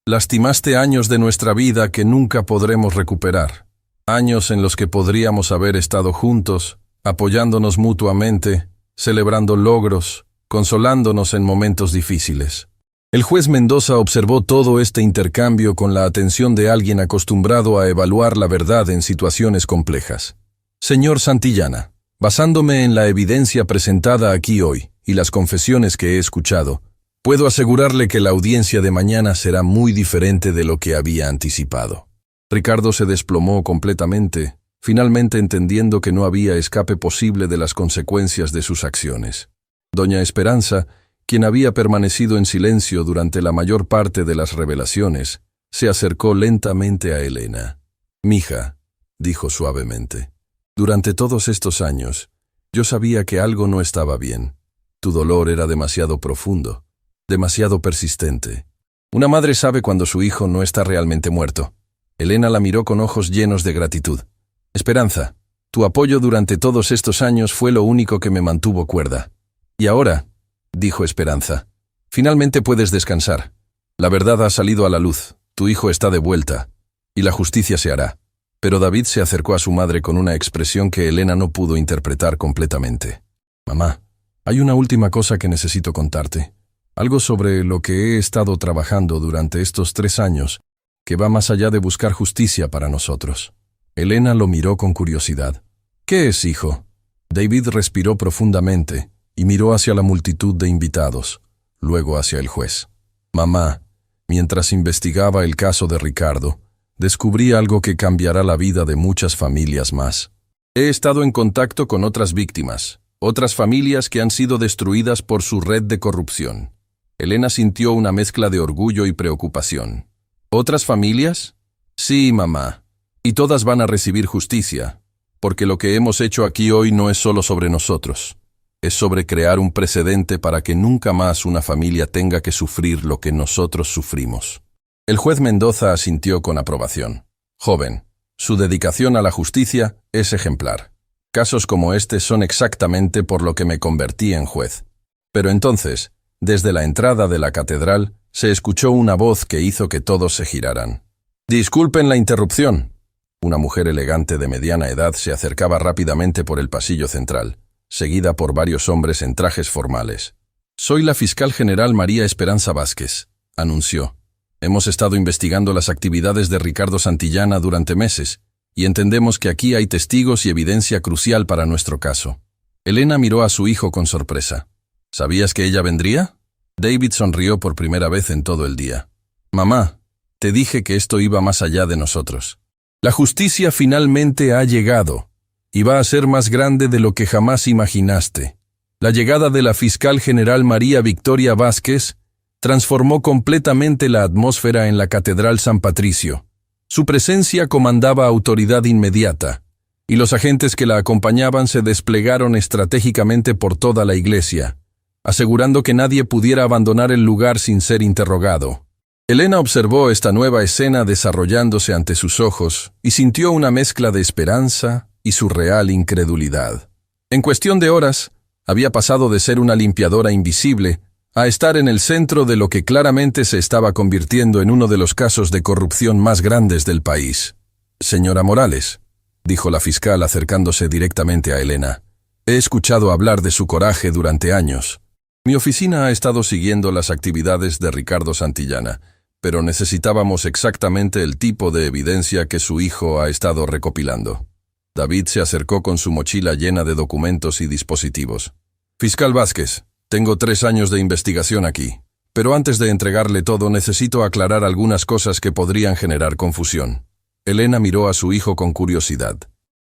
lastimaste años de nuestra vida que nunca podremos recuperar. Años en los que podríamos haber estado juntos, apoyándonos mutuamente, celebrando logros, consolándonos en momentos difíciles. El juez Mendoza observó todo este intercambio con la atención de alguien acostumbrado a evaluar la verdad en situaciones complejas. Señor Santillana, basándome en la evidencia presentada aquí hoy y las confesiones que he escuchado, puedo asegurarle que la audiencia de mañana será muy diferente de lo que había anticipado. Ricardo se desplomó completamente, finalmente entendiendo que no había escape posible de las consecuencias de sus acciones. Doña Esperanza, quien había permanecido en silencio durante la mayor parte de las revelaciones, se acercó lentamente a Elena. «Mija», dijo suavemente, «durante todos estos años, yo sabía que algo no estaba bien. Tu dolor era demasiado profundo, demasiado persistente. Una madre sabe cuando su hijo no está realmente muerto». Elena la miró con ojos llenos de gratitud. «Esperanza, tu apoyo durante todos estos años fue lo único que me mantuvo cuerda. Y ahora», dijo Esperanza, «finalmente puedes descansar. La verdad ha salido a la luz, tu hijo está de vuelta, y la justicia se hará». Pero David se acercó a su madre con una expresión que Elena no pudo interpretar completamente. «Mamá, hay una última cosa que necesito contarte. Algo sobre lo que he estado trabajando durante estos 3 años, que va más allá de buscar justicia para nosotros». Elena lo miró con curiosidad. «¿Qué es, hijo?». David respiró profundamente y miró hacia la multitud de invitados, luego hacia el juez. «Mamá, mientras investigaba el caso de Ricardo, descubrí algo que cambiará la vida de muchas familias más. He estado en contacto con otras víctimas, otras familias que han sido destruidas por su red de corrupción». Elena sintió una mezcla de orgullo y preocupación. «¿Otras familias?». «Sí, mamá. Y todas van a recibir justicia, porque lo que hemos hecho aquí hoy no es solo sobre nosotros. Es sobre crear un precedente para que nunca más una familia tenga que sufrir lo que nosotros sufrimos». El juez Mendoza asintió con aprobación. «Joven, su dedicación a la justicia es ejemplar. Casos como este son exactamente por lo que me convertí en juez». Pero entonces, desde la entrada de la catedral, se escuchó una voz que hizo que todos se giraran. «Disculpen la interrupción». Una mujer elegante de mediana edad se acercaba rápidamente por el pasillo central, seguida por varios hombres en trajes formales. «Soy la fiscal general María Esperanza Vázquez», anunció. «Hemos estado investigando las actividades de Ricardo Santillana durante meses, y entendemos que aquí hay testigos y evidencia crucial para nuestro caso». Elena miró a su hijo con sorpresa. «¿Sabías que ella vendría?». David sonrió por primera vez en todo el día. «Mamá, te dije que esto iba más allá de nosotros. La justicia finalmente ha llegado, y va a ser más grande de lo que jamás imaginaste. La llegada de la fiscal general María Victoria Vázquez transformó completamente la atmósfera en la Catedral San Patricio. Su presencia comandaba autoridad inmediata, y los agentes que la acompañaban se desplegaron estratégicamente por toda la iglesia, asegurando que nadie pudiera abandonar el lugar sin ser interrogado. Elena observó esta nueva escena desarrollándose ante sus ojos y sintió una mezcla de esperanza y surreal incredulidad. En cuestión de horas, había pasado de ser una limpiadora invisible a estar en el centro de lo que claramente se estaba convirtiendo en uno de los casos de corrupción más grandes del país. «Señora Morales», dijo la fiscal acercándose directamente a Elena, «he escuchado hablar de su coraje durante años, Mi oficina ha estado siguiendo las actividades de Ricardo Santillana, pero necesitábamos exactamente el tipo de evidencia que su hijo ha estado recopilando. David se acercó con su mochila llena de documentos y dispositivos. Fiscal Vázquez, tengo 3 años de investigación aquí, pero antes de entregarle todo necesito aclarar algunas cosas que podrían generar confusión. Elena miró a su hijo con curiosidad.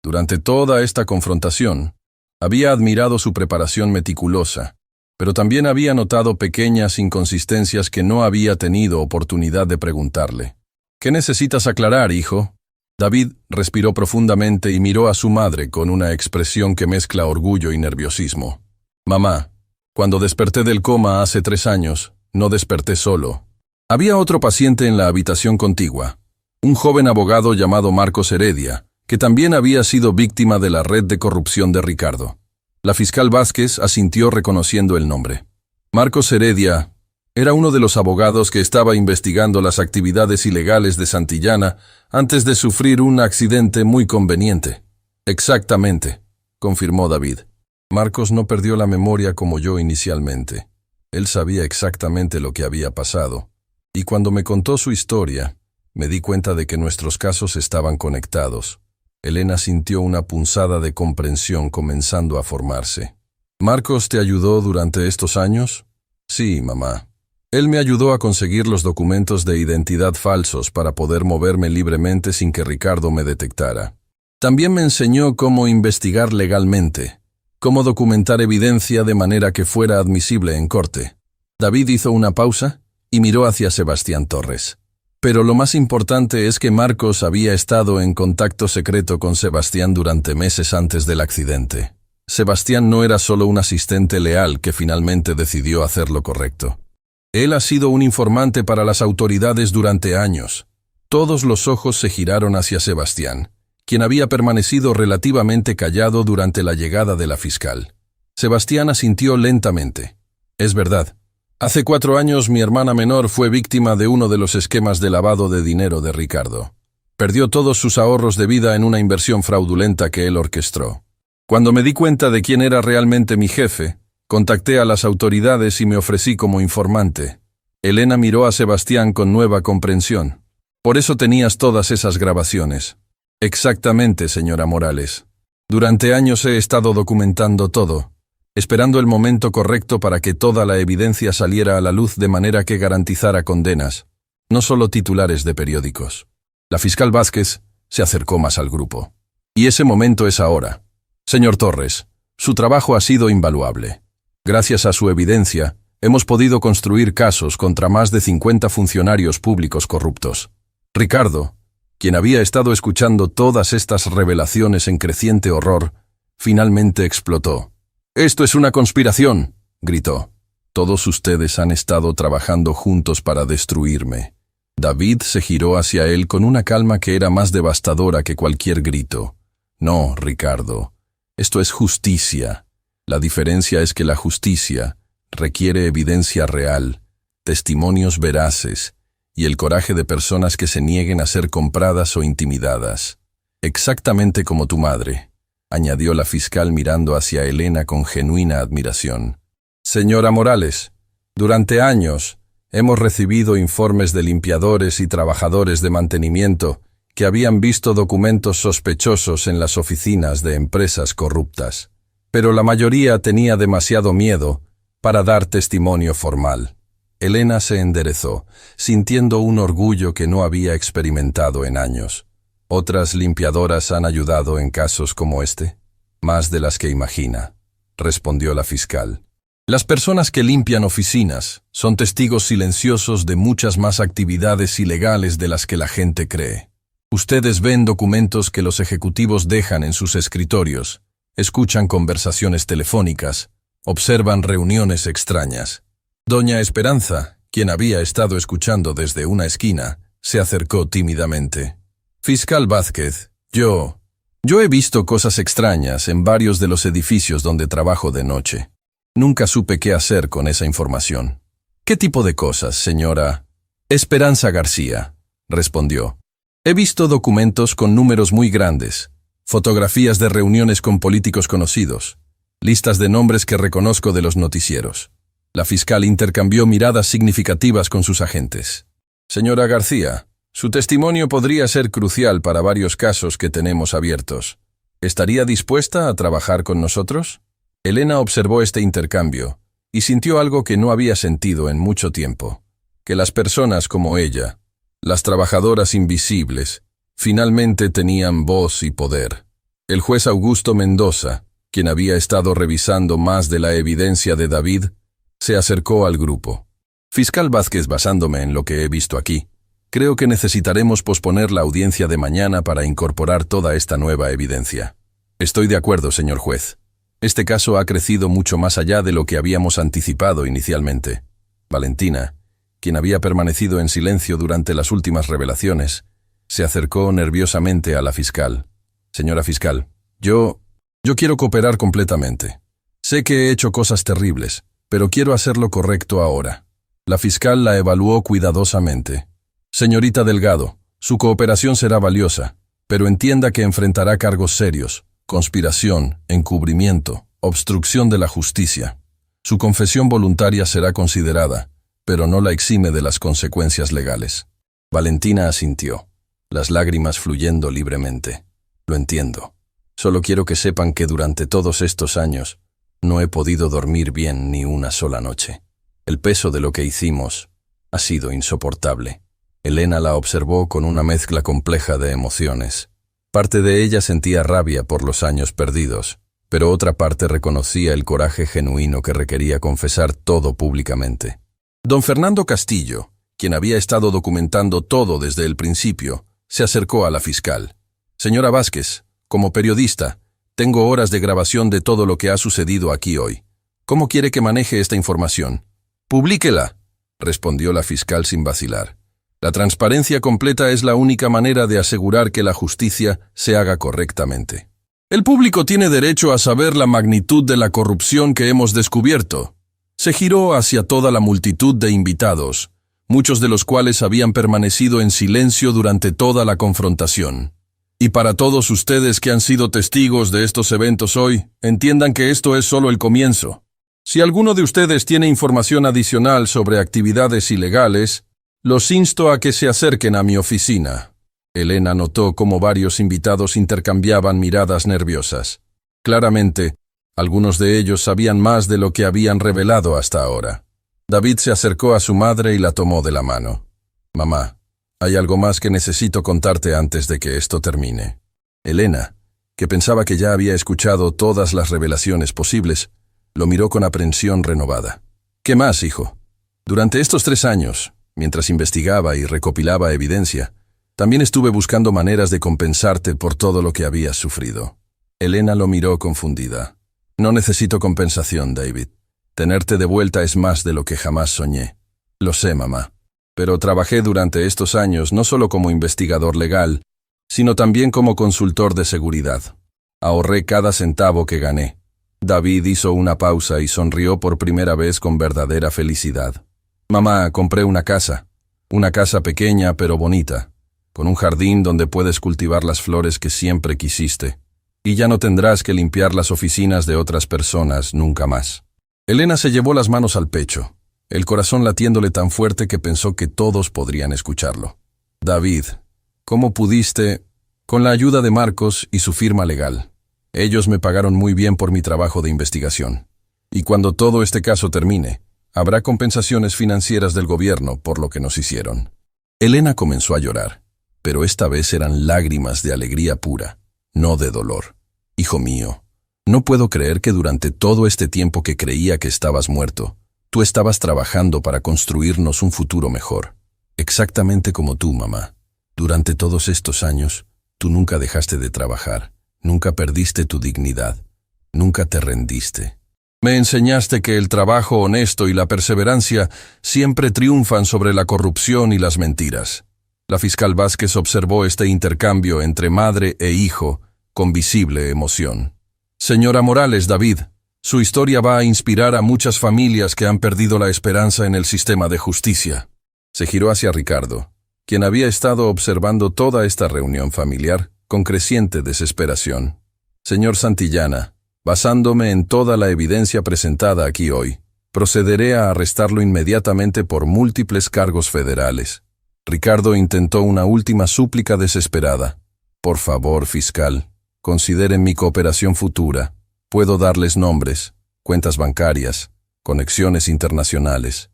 Durante toda esta confrontación, había admirado su preparación meticulosa, pero también había notado pequeñas inconsistencias que no había tenido oportunidad de preguntarle. ¿Qué necesitas aclarar, hijo? David respiró profundamente y miró a su madre con una expresión que mezcla orgullo y nerviosismo. Mamá, cuando desperté del coma hace 3 años, no desperté solo. Había otro paciente en la habitación contigua, un joven abogado llamado Marcos Heredia, que también había sido víctima de la red de corrupción de Ricardo. La fiscal Vázquez asintió reconociendo el nombre. Marcos Heredia era uno de los abogados que estaba investigando las actividades ilegales de Santillana antes de sufrir un accidente muy conveniente. Exactamente, confirmó David. Marcos no perdió la memoria como yo inicialmente. Él sabía exactamente lo que había pasado, y cuando me contó su historia, me di cuenta de que nuestros casos estaban conectados. Elena sintió una punzada de comprensión comenzando a formarse. ¿Marcos te ayudó durante estos años? Sí, mamá. Él me ayudó a conseguir los documentos de identidad falsos para poder moverme libremente sin que Ricardo me detectara. También me enseñó cómo investigar legalmente, cómo documentar evidencia de manera que fuera admisible en corte. David hizo una pausa y miró hacia Sebastián Torres. Pero lo más importante es que Marcos había estado en contacto secreto con Sebastián durante meses antes del accidente. Sebastián no era solo un asistente leal que finalmente decidió hacer lo correcto. Él ha sido un informante para las autoridades durante años. Todos los ojos se giraron hacia Sebastián, quien había permanecido relativamente callado durante la llegada de la fiscal. Sebastián asintió lentamente. Es verdad. Hace 4 años mi hermana menor fue víctima de uno de los esquemas de lavado de dinero de Ricardo. Perdió todos sus ahorros de vida en una inversión fraudulenta que él orquestó. Cuando me di cuenta de quién era realmente mi jefe, contacté a las autoridades y me ofrecí como informante. Elena miró a Sebastián con nueva comprensión. Por eso tenías todas esas grabaciones. Exactamente, señora Morales. Durante años he estado documentando todo, esperando el momento correcto para que toda la evidencia saliera a la luz de manera que garantizara condenas, no solo titulares de periódicos. La fiscal Vázquez se acercó más al grupo. Y ese momento es ahora. Señor Torres, su trabajo ha sido invaluable. Gracias a su evidencia, hemos podido construir casos contra más de 50 funcionarios públicos corruptos. Ricardo, quien había estado escuchando todas estas revelaciones en creciente horror, finalmente explotó. «¡Esto es una conspiración!», gritó. «Todos ustedes han estado trabajando juntos para destruirme». David se giró hacia él con una calma que era más devastadora que cualquier grito. «No, Ricardo. Esto es justicia. La diferencia es que la justicia requiere evidencia real, testimonios veraces y el coraje de personas que se nieguen a ser compradas o intimidadas. Exactamente como tu madre», añadió la fiscal mirando hacia Elena con genuina admiración. «Señora Morales, durante años hemos recibido informes de limpiadores y trabajadores de mantenimiento que habían visto documentos sospechosos en las oficinas de empresas corruptas, pero la mayoría tenía demasiado miedo para dar testimonio formal». Elena se enderezó, sintiendo un orgullo que no había experimentado en años. «¿Otras limpiadoras han ayudado en casos como este?» «Más de las que imagina», respondió la fiscal. «Las personas que limpian oficinas son testigos silenciosos de muchas más actividades ilegales de las que la gente cree. Ustedes ven documentos que los ejecutivos dejan en sus escritorios, escuchan conversaciones telefónicas, observan reuniones extrañas». Doña Esperanza, quien había estado escuchando desde una esquina, se acercó tímidamente. «Fiscal Vázquez, yo he visto cosas extrañas en varios de los edificios donde trabajo de noche. Nunca supe qué hacer con esa información». «¿Qué tipo de cosas, señora?» «Esperanza García», respondió. «He visto documentos con números muy grandes, fotografías de reuniones con políticos conocidos, listas de nombres que reconozco de los noticieros. La fiscal intercambió miradas significativas con sus agentes. Señora García, su testimonio podría ser crucial para varios casos que tenemos abiertos. ¿Estaría dispuesta a trabajar con nosotros? Elena observó este intercambio y sintió algo que no había sentido en mucho tiempo. Que las personas como ella, las trabajadoras invisibles, finalmente tenían voz y poder. El juez Augusto Mendoza, quien había estado revisando más de la evidencia de David, se acercó al grupo. Fiscal Vázquez, basándome en lo que he visto aquí, creo que necesitaremos posponer la audiencia de mañana para incorporar toda esta nueva evidencia. Estoy de acuerdo, señor juez. Este caso ha crecido mucho más allá de lo que habíamos anticipado inicialmente. Valentina, quien había permanecido en silencio durante las últimas revelaciones, se acercó nerviosamente a la fiscal. Señora fiscal, yo quiero cooperar completamente. Sé que he hecho cosas terribles, pero quiero hacer lo correcto ahora. La fiscal la evaluó cuidadosamente. Señorita Delgado, su cooperación será valiosa, pero entienda que enfrentará cargos serios: conspiración, encubrimiento, obstrucción de la justicia. Su confesión voluntaria será considerada, pero no la exime de las consecuencias legales. Valentina asintió, las lágrimas fluyendo libremente. Lo entiendo. Solo quiero que sepan que durante todos estos años no he podido dormir bien ni una sola noche. El peso de lo que hicimos ha sido insoportable. Elena la observó con una mezcla compleja de emociones. Parte de ella sentía rabia por los años perdidos, pero otra parte reconocía el coraje genuino que requería confesar todo públicamente. Don Fernando Castillo, quien había estado documentando todo desde el principio, se acercó a la fiscal. Señora Vázquez, como periodista, tengo horas de grabación de todo lo que ha sucedido aquí hoy. ¿Cómo quiere que maneje esta información? Publíquela, respondió la fiscal sin vacilar. La transparencia completa es la única manera de asegurar que la justicia se haga correctamente. El público tiene derecho a saber la magnitud de la corrupción que hemos descubierto. Se giró hacia toda la multitud de invitados, muchos de los cuales habían permanecido en silencio durante toda la confrontación. Y para todos ustedes que han sido testigos de estos eventos hoy, entiendan que esto es solo el comienzo. Si alguno de ustedes tiene información adicional sobre actividades ilegales, los insto a que se acerquen a mi oficina. Elena notó cómo varios invitados intercambiaban miradas nerviosas. Claramente, algunos de ellos sabían más de lo que habían revelado hasta ahora. David se acercó a su madre y la tomó de la mano. Mamá, hay algo más que necesito contarte antes de que esto termine. Elena, que pensaba que ya había escuchado todas las revelaciones posibles, lo miró con aprensión renovada. ¿Qué más, hijo? Durante estos 3 años, mientras investigaba y recopilaba evidencia, también estuve buscando maneras de compensarte por todo lo que habías sufrido. Elena lo miró confundida. No necesito compensación, David. Tenerte de vuelta es más de lo que jamás soñé. Lo sé, mamá. Pero trabajé durante estos años no solo como investigador legal, sino también como consultor de seguridad. Ahorré cada centavo que gané. David hizo una pausa y sonrió por primera vez con verdadera felicidad. Mamá, compré una casa pequeña pero bonita, con un jardín donde puedes cultivar las flores que siempre quisiste, y ya no tendrás que limpiar las oficinas de otras personas nunca más. Elena se llevó las manos al pecho, el corazón latiéndole tan fuerte que pensó que todos podrían escucharlo. David, ¿cómo pudiste? Con la ayuda de Marcos y su firma legal. Ellos me pagaron muy bien por mi trabajo de investigación. Y cuando todo este caso termine, habrá compensaciones financieras del gobierno por lo que nos hicieron. Elena comenzó a llorar, pero esta vez eran lágrimas de alegría pura, no de dolor. Hijo mío, no puedo creer que durante todo este tiempo que creía que estabas muerto, tú estabas trabajando para construirnos un futuro mejor. Exactamente como tú, mamá. Durante todos estos años, tú nunca dejaste de trabajar, nunca perdiste tu dignidad, nunca te rendiste. Me enseñaste que el trabajo honesto y la perseverancia siempre triunfan sobre la corrupción y las mentiras. La fiscal Vázquez observó este intercambio entre madre e hijo con visible emoción. Señora Morales, David, su historia va a inspirar a muchas familias que han perdido la esperanza en el sistema de justicia. Se giró hacia Ricardo, quien había estado observando toda esta reunión familiar con creciente desesperación. Señor Santillana, basándome en toda la evidencia presentada aquí hoy, Procederé a arrestarlo inmediatamente por múltiples cargos federales. Ricardo intentó una última súplica desesperada. Por favor, fiscal, consideren mi cooperación futura. Puedo darles nombres, cuentas bancarias, conexiones internacionales.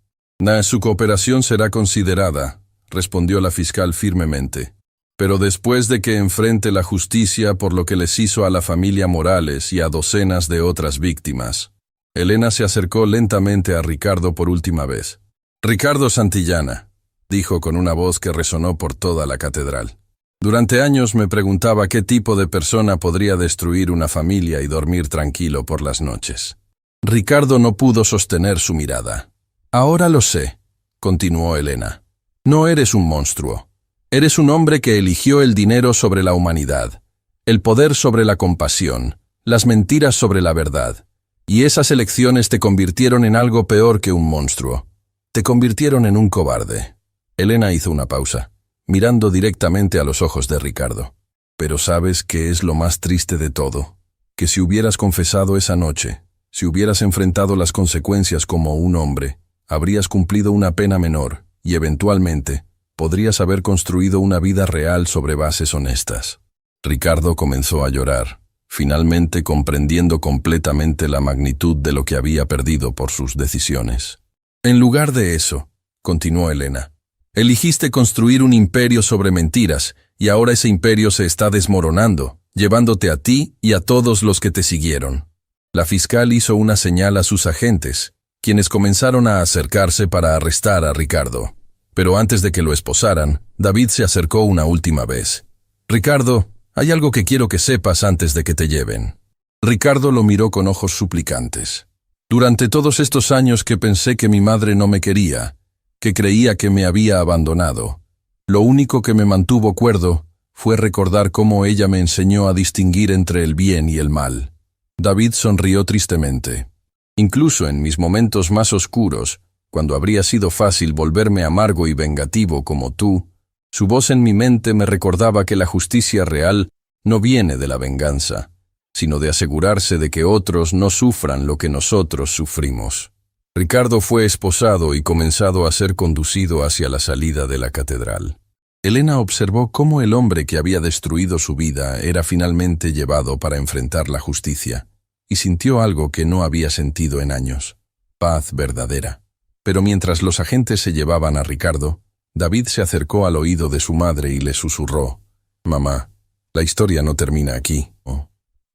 Su cooperación será considerada, respondió la fiscal firmemente. Pero después de que enfrente la justicia por lo que les hizo a la familia Morales y a docenas de otras víctimas. Elena se acercó lentamente a Ricardo por última vez. Ricardo Santillana, dijo con una voz que resonó por toda la catedral. Durante años me preguntaba qué tipo de persona podría destruir una familia y dormir tranquilo por las noches. Ricardo no pudo sostener su mirada. Ahora lo sé, continuó Elena. No eres un monstruo. Eres un hombre que eligió el dinero sobre la humanidad, el poder sobre la compasión, las mentiras sobre la verdad. Y esas elecciones te convirtieron en algo peor que un monstruo. Te convirtieron en un cobarde. Elena hizo una pausa, mirando directamente a los ojos de Ricardo. Pero ¿sabes qué es lo más triste de todo? Que si hubieras confesado esa noche, si hubieras enfrentado las consecuencias como un hombre, habrías cumplido una pena menor y eventualmente podrías haber construido una vida real sobre bases honestas. Ricardo comenzó a llorar, finalmente comprendiendo completamente la magnitud de lo que había perdido por sus decisiones. En lugar de eso, continuó Elena, eligiste construir un imperio sobre mentiras y ahora ese imperio se está desmoronando, llevándote a ti y a todos los que te siguieron. La fiscal hizo una señal a sus agentes, quienes comenzaron a acercarse para arrestar a Ricardo. Pero antes de que lo esposaran, David se acercó una última vez. Ricardo, hay algo que quiero que sepas antes de que te lleven. Ricardo lo miró con ojos suplicantes. Durante todos estos años que pensé que mi madre no me quería, que creía que me había abandonado, lo único que me mantuvo cuerdo fue recordar cómo ella me enseñó a distinguir entre el bien y el mal. David sonrió tristemente. Incluso en mis momentos más oscuros, cuando habría sido fácil volverme amargo y vengativo como tú, su voz en mi mente me recordaba que la justicia real no viene de la venganza, sino de asegurarse de que otros no sufran lo que nosotros sufrimos. Ricardo fue esposado y comenzado a ser conducido hacia la salida de la catedral. Elena observó cómo el hombre que había destruido su vida era finalmente llevado para enfrentar la justicia, y sintió algo que no había sentido en años: paz verdadera. Pero mientras los agentes se llevaban a Ricardo, David se acercó al oído de su madre y le susurró: «Mamá, la historia no termina aquí.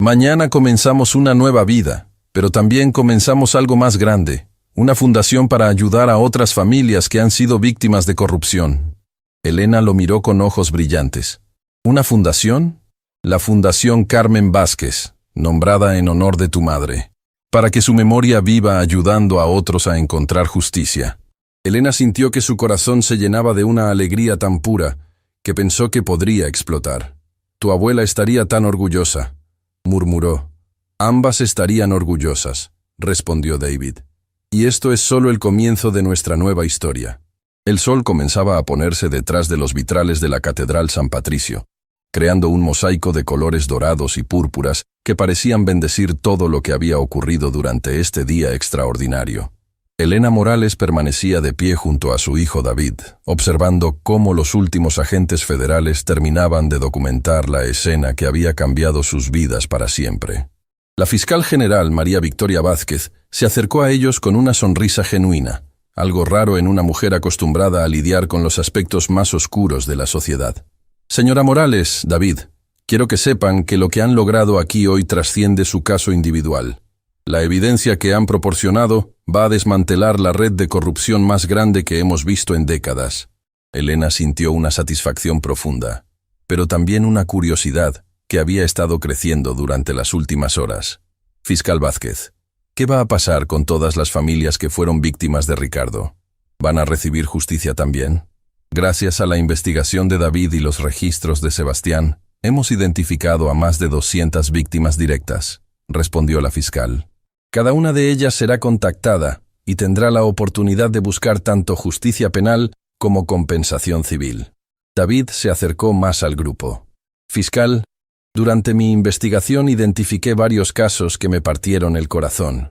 Mañana comenzamos una nueva vida, pero también comenzamos algo más grande, una fundación para ayudar a otras familias que han sido víctimas de corrupción». Elena lo miró con ojos brillantes. ¿Una fundación? La Fundación Carmen Vázquez, nombrada en honor de tu madre, para que su memoria viva ayudando a otros a encontrar justicia. Elena sintió que su corazón se llenaba de una alegría tan pura que pensó que podría explotar. «Tu abuela estaría tan orgullosa», murmuró. «Ambas estarían orgullosas», respondió David. «Y esto es solo el comienzo de nuestra nueva historia». El sol comenzaba a ponerse detrás de los vitrales de la Catedral San Patricio, creando un mosaico de colores dorados y púrpuras que parecían bendecir todo lo que había ocurrido durante este día extraordinario. Elena Morales permanecía de pie junto a su hijo David, observando cómo los últimos agentes federales terminaban de documentar la escena que había cambiado sus vidas para siempre. La fiscal general María Victoria Vázquez se acercó a ellos con una sonrisa genuina, algo raro en una mujer acostumbrada a lidiar con los aspectos más oscuros de la sociedad. «Señora Morales, David, quiero que sepan que lo que han logrado aquí hoy trasciende su caso individual. La evidencia que han proporcionado va a desmantelar la red de corrupción más grande que hemos visto en décadas». Elena sintió una satisfacción profunda, pero también una curiosidad que había estado creciendo durante las últimas horas. «Fiscal Vázquez, ¿qué va a pasar con todas las familias que fueron víctimas de Ricardo? ¿Van a recibir justicia también?» «Gracias a la investigación de David y los registros de Sebastián, hemos identificado a más de 200 víctimas directas», respondió la fiscal. «Cada una de ellas será contactada y tendrá la oportunidad de buscar tanto justicia penal como compensación civil». David se acercó más al grupo. «Fiscal, durante mi investigación identifiqué varios casos que me partieron el corazón.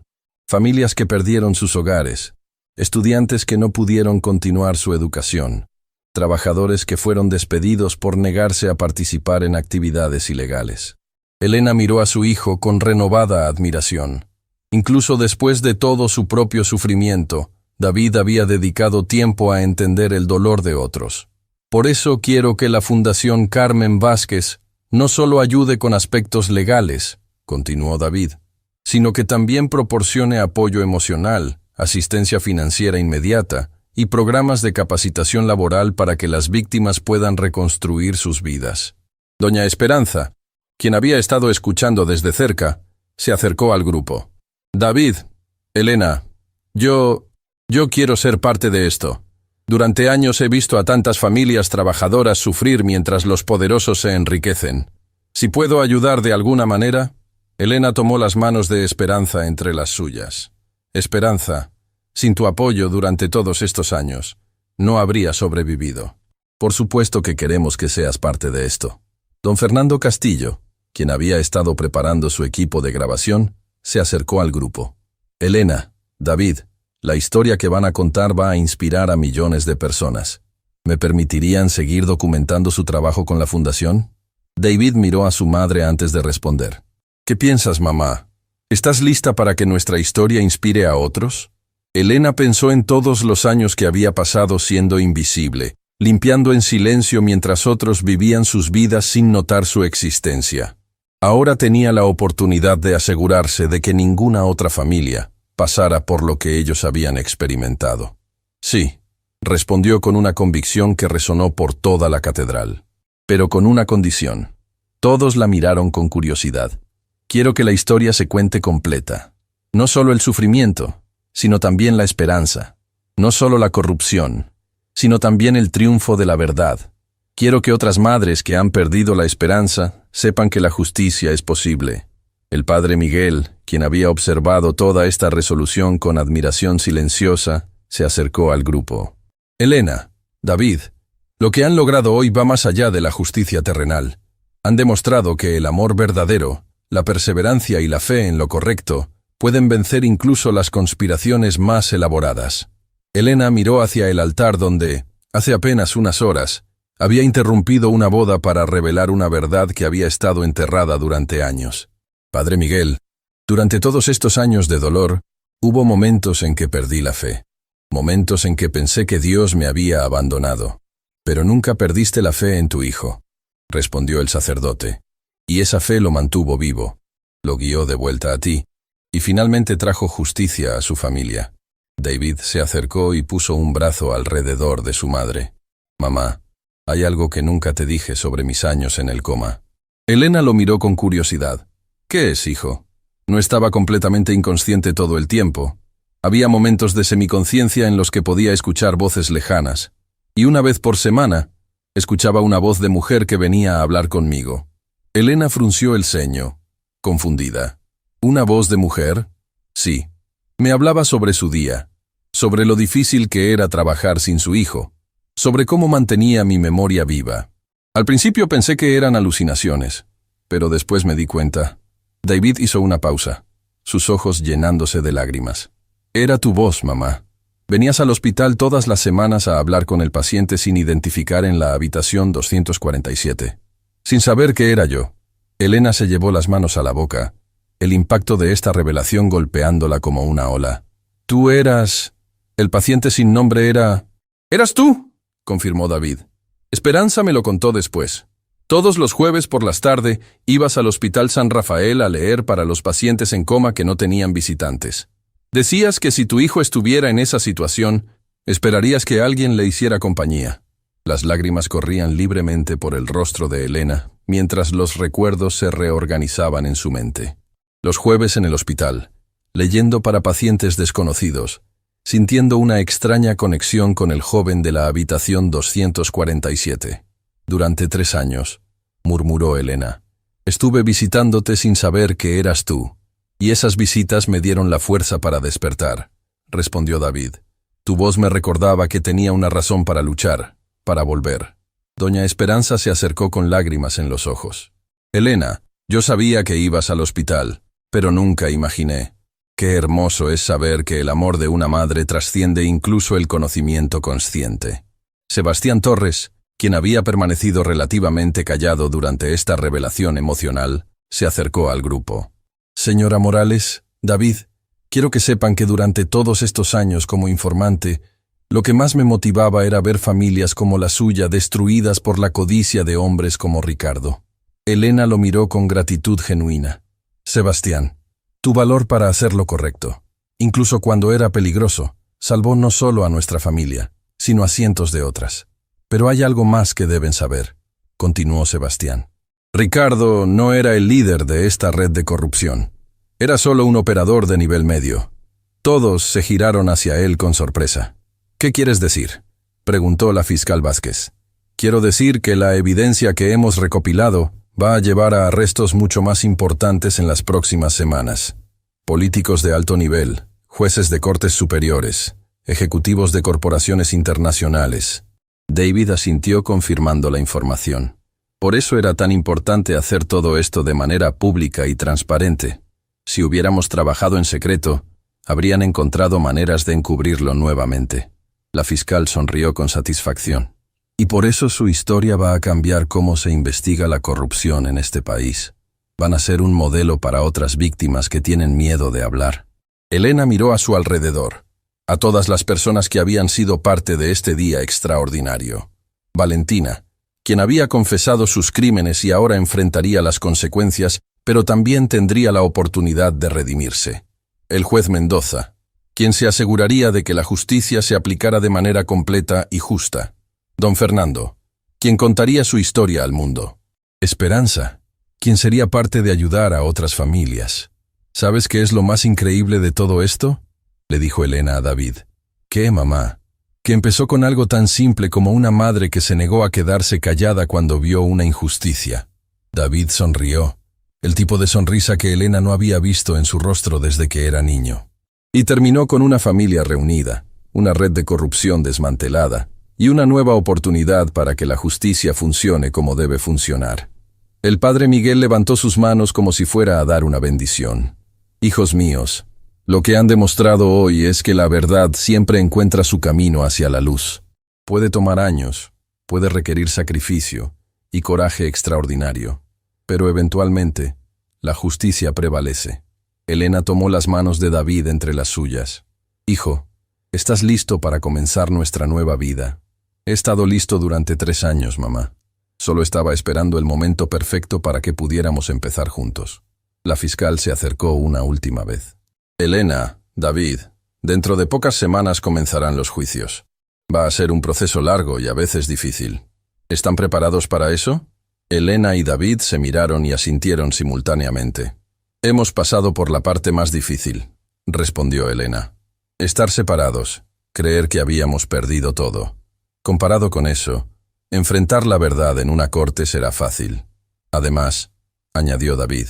familias que perdieron sus hogares, estudiantes que no pudieron continuar su educación, trabajadores que fueron despedidos por negarse a participar en actividades ilegales. Elena miró a su hijo con renovada admiración. Incluso después de todo su propio sufrimiento, David había dedicado tiempo a entender el dolor de otros. Por eso quiero que la Fundación Carmen Vázquez no solo ayude con aspectos legales, continuó David, sino que también proporcione apoyo emocional, asistencia financiera inmediata y programas de capacitación laboral para que las víctimas puedan reconstruir sus vidas. Doña Esperanza, quien había estado escuchando desde cerca, se acercó al grupo. David, Elena, yo quiero ser parte de esto. Durante años he visto a tantas familias trabajadoras sufrir mientras los poderosos se enriquecen. Si puedo ayudar de alguna manera. Elena tomó las manos de Esperanza entre las suyas. Esperanza, sin tu apoyo durante todos estos años, no habría sobrevivido. Por supuesto que queremos que seas parte de esto. Don Fernando Castillo, quien había estado preparando su equipo de grabación, se acercó al grupo. Elena, David, la historia que van a contar va a inspirar a millones de personas. ¿Me permitirían seguir documentando su trabajo con la fundación? David miró a su madre antes de responder. ¿Qué piensas, mamá? ¿Estás lista para que nuestra historia inspire a otros? Elena pensó en todos los años que había pasado siendo invisible, limpiando en silencio mientras otros vivían sus vidas sin notar su existencia. Ahora tenía la oportunidad de asegurarse de que ninguna otra familia pasara por lo que ellos habían experimentado. Sí, respondió con una convicción que resonó por toda la catedral. Pero con una condición. Todos la miraron con curiosidad. Quiero que la historia se cuente completa. No solo el sufrimiento, sino también la esperanza. No solo la corrupción, sino también el triunfo de la verdad. Quiero que otras madres que han perdido la esperanza sepan que la justicia es posible. El padre Miguel, quien había observado toda esta resolución con admiración silenciosa, se acercó al grupo. Elena, David, lo que han logrado hoy va más allá de la justicia terrenal. Han demostrado que el amor verdadero, la perseverancia y la fe en lo correcto pueden vencer incluso las conspiraciones más elaboradas. Elena miró hacia el altar donde, hace apenas unas horas, había interrumpido una boda para revelar una verdad que había estado enterrada durante años. Padre Miguel, durante todos estos años de dolor, hubo momentos en que perdí la fe. Momentos en que pensé que Dios me había abandonado. Pero nunca perdiste la fe en tu hijo, respondió el sacerdote. Y esa fe lo mantuvo vivo, lo guió de vuelta a ti, y finalmente trajo justicia a su familia. David se acercó y puso un brazo alrededor de su madre. Mamá, hay algo que nunca te dije sobre mis años en el coma. Elena lo miró con curiosidad. ¿Qué es, hijo? No estaba completamente inconsciente todo el tiempo. Había momentos de semiconciencia en los que podía escuchar voces lejanas. Y una vez por semana, escuchaba una voz de mujer que venía a hablar conmigo. Elena frunció el ceño, confundida. ¿Una voz de mujer? Sí. Me hablaba sobre su día, sobre lo difícil que era trabajar sin su hijo, sobre cómo mantenía mi memoria viva. Al principio pensé que eran alucinaciones, pero después me di cuenta. David hizo una pausa, sus ojos llenándose de lágrimas. Era tu voz, mamá. Venías al hospital todas las semanas a hablar con el paciente sin identificar en la habitación 247. Sin saber que era yo. Elena se llevó las manos a la boca, el impacto de esta revelación golpeándola como una ola. Tú eras... El paciente sin nombre era... «¿Eras tú?», confirmó David. Esperanza me lo contó después. Todos los jueves por las tardes ibas al Hospital San Rafael a leer para los pacientes en coma que no tenían visitantes. Decías que si tu hijo estuviera en esa situación, esperarías que alguien le hiciera compañía. Las lágrimas corrían libremente por el rostro de Elena, mientras los recuerdos se reorganizaban en su mente. Los jueves en el hospital, leyendo para pacientes desconocidos, sintiendo una extraña conexión con el joven de la habitación 247. Durante 3 años, murmuró Elena, estuve visitándote sin saber que eras tú, y esas visitas me dieron la fuerza para despertar, respondió David. Tu voz me recordaba que tenía una razón para luchar, para volver. Doña Esperanza se acercó con lágrimas en los ojos. Elena, yo sabía que ibas al hospital, pero nunca imaginé. Qué hermoso es saber que el amor de una madre trasciende incluso el conocimiento consciente. Sebastián Torres, quien había permanecido relativamente callado durante esta revelación emocional, se acercó al grupo. Señora Morales, David, quiero que sepan que durante todos estos años como informante, lo que más me motivaba era ver familias como la suya destruidas por la codicia de hombres como Ricardo. Elena lo miró con gratitud genuina. Sebastián, tu valor para hacer lo correcto, incluso cuando era peligroso, salvó no solo a nuestra familia, sino a cientos de otras. Pero hay algo más que deben saber, continuó Sebastián. Ricardo no era el líder de esta red de corrupción. Era solo un operador de nivel medio. Todos se giraron hacia él con sorpresa. ¿Qué quieres decir?, preguntó la fiscal Vázquez. Quiero decir que la evidencia que hemos recopilado va a llevar a arrestos mucho más importantes en las próximas semanas. Políticos de alto nivel, jueces de cortes superiores, ejecutivos de corporaciones internacionales. David asintió confirmando la información. Por eso era tan importante hacer todo esto de manera pública y transparente. Si hubiéramos trabajado en secreto, habrían encontrado maneras de encubrirlo nuevamente. La fiscal sonrió con satisfacción. Y por eso su historia va a cambiar cómo se investiga la corrupción en este país. Van a ser un modelo para otras víctimas que tienen miedo de hablar. Elena miró a su alrededor, a todas las personas que habían sido parte de este día extraordinario. Valentina, quien había confesado sus crímenes y ahora enfrentaría las consecuencias, pero también tendría la oportunidad de redimirse. El juez Mendoza, quien se aseguraría de que la justicia se aplicara de manera completa y justa. Don Fernando, quien contaría su historia al mundo. Esperanza, quien sería parte de ayudar a otras familias. ¿Sabes qué es lo más increíble de todo esto?, le dijo Elena a David. ¿Qué, mamá? Que empezó con algo tan simple como una madre que se negó a quedarse callada cuando vio una injusticia. David sonrió, el tipo de sonrisa que Elena no había visto en su rostro desde que era niño. Y terminó con una familia reunida, una red de corrupción desmantelada, y una nueva oportunidad para que la justicia funcione como debe funcionar. El padre Miguel levantó sus manos como si fuera a dar una bendición. Hijos míos, lo que han demostrado hoy es que la verdad siempre encuentra su camino hacia la luz. Puede tomar años, puede requerir sacrificio y coraje extraordinario, pero eventualmente la justicia prevalece. Elena tomó las manos de David entre las suyas. Hijo, ¿estás listo para comenzar nuestra nueva vida? He estado listo durante 3 años, mamá. Solo estaba esperando el momento perfecto para que pudiéramos empezar juntos. La fiscal se acercó una última vez. Elena, David, dentro de pocas semanas comenzarán los juicios. Va a ser un proceso largo y a veces difícil. ¿Están preparados para eso? Elena y David se miraron y asintieron simultáneamente. Hemos pasado por la parte más difícil, respondió Elena. Estar separados, creer que habíamos perdido todo. Comparado con eso, enfrentar la verdad en una corte será fácil. Además, añadió David,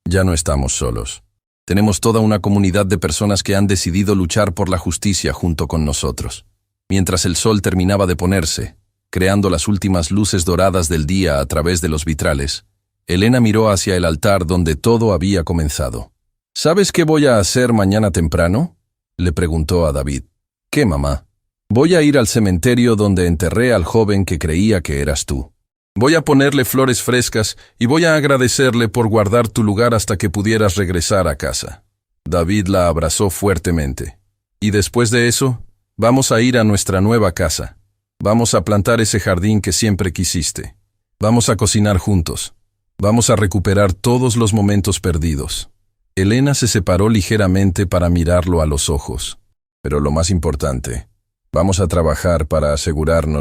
ya no estamos solos. Tenemos toda una comunidad de personas que han decidido luchar por la justicia junto con nosotros. Mientras el sol terminaba de ponerse, creando las últimas luces doradas del día a través de los vitrales, Elena miró hacia el altar donde todo había comenzado. ¿Sabes qué voy a hacer mañana temprano?, le preguntó a David. ¿Qué, mamá? Voy a ir al cementerio donde enterré al joven que creía que eras tú. Voy a ponerle flores frescas y voy a agradecerle por guardar tu lugar hasta que pudieras regresar a casa. David la abrazó fuertemente. Y después de eso, vamos a ir a nuestra nueva casa. Vamos a plantar ese jardín que siempre quisiste. Vamos a cocinar juntos. Vamos a recuperar todos los momentos perdidos. Elena se separó ligeramente para mirarlo a los ojos. Pero lo más importante, vamos a trabajar para asegurarnos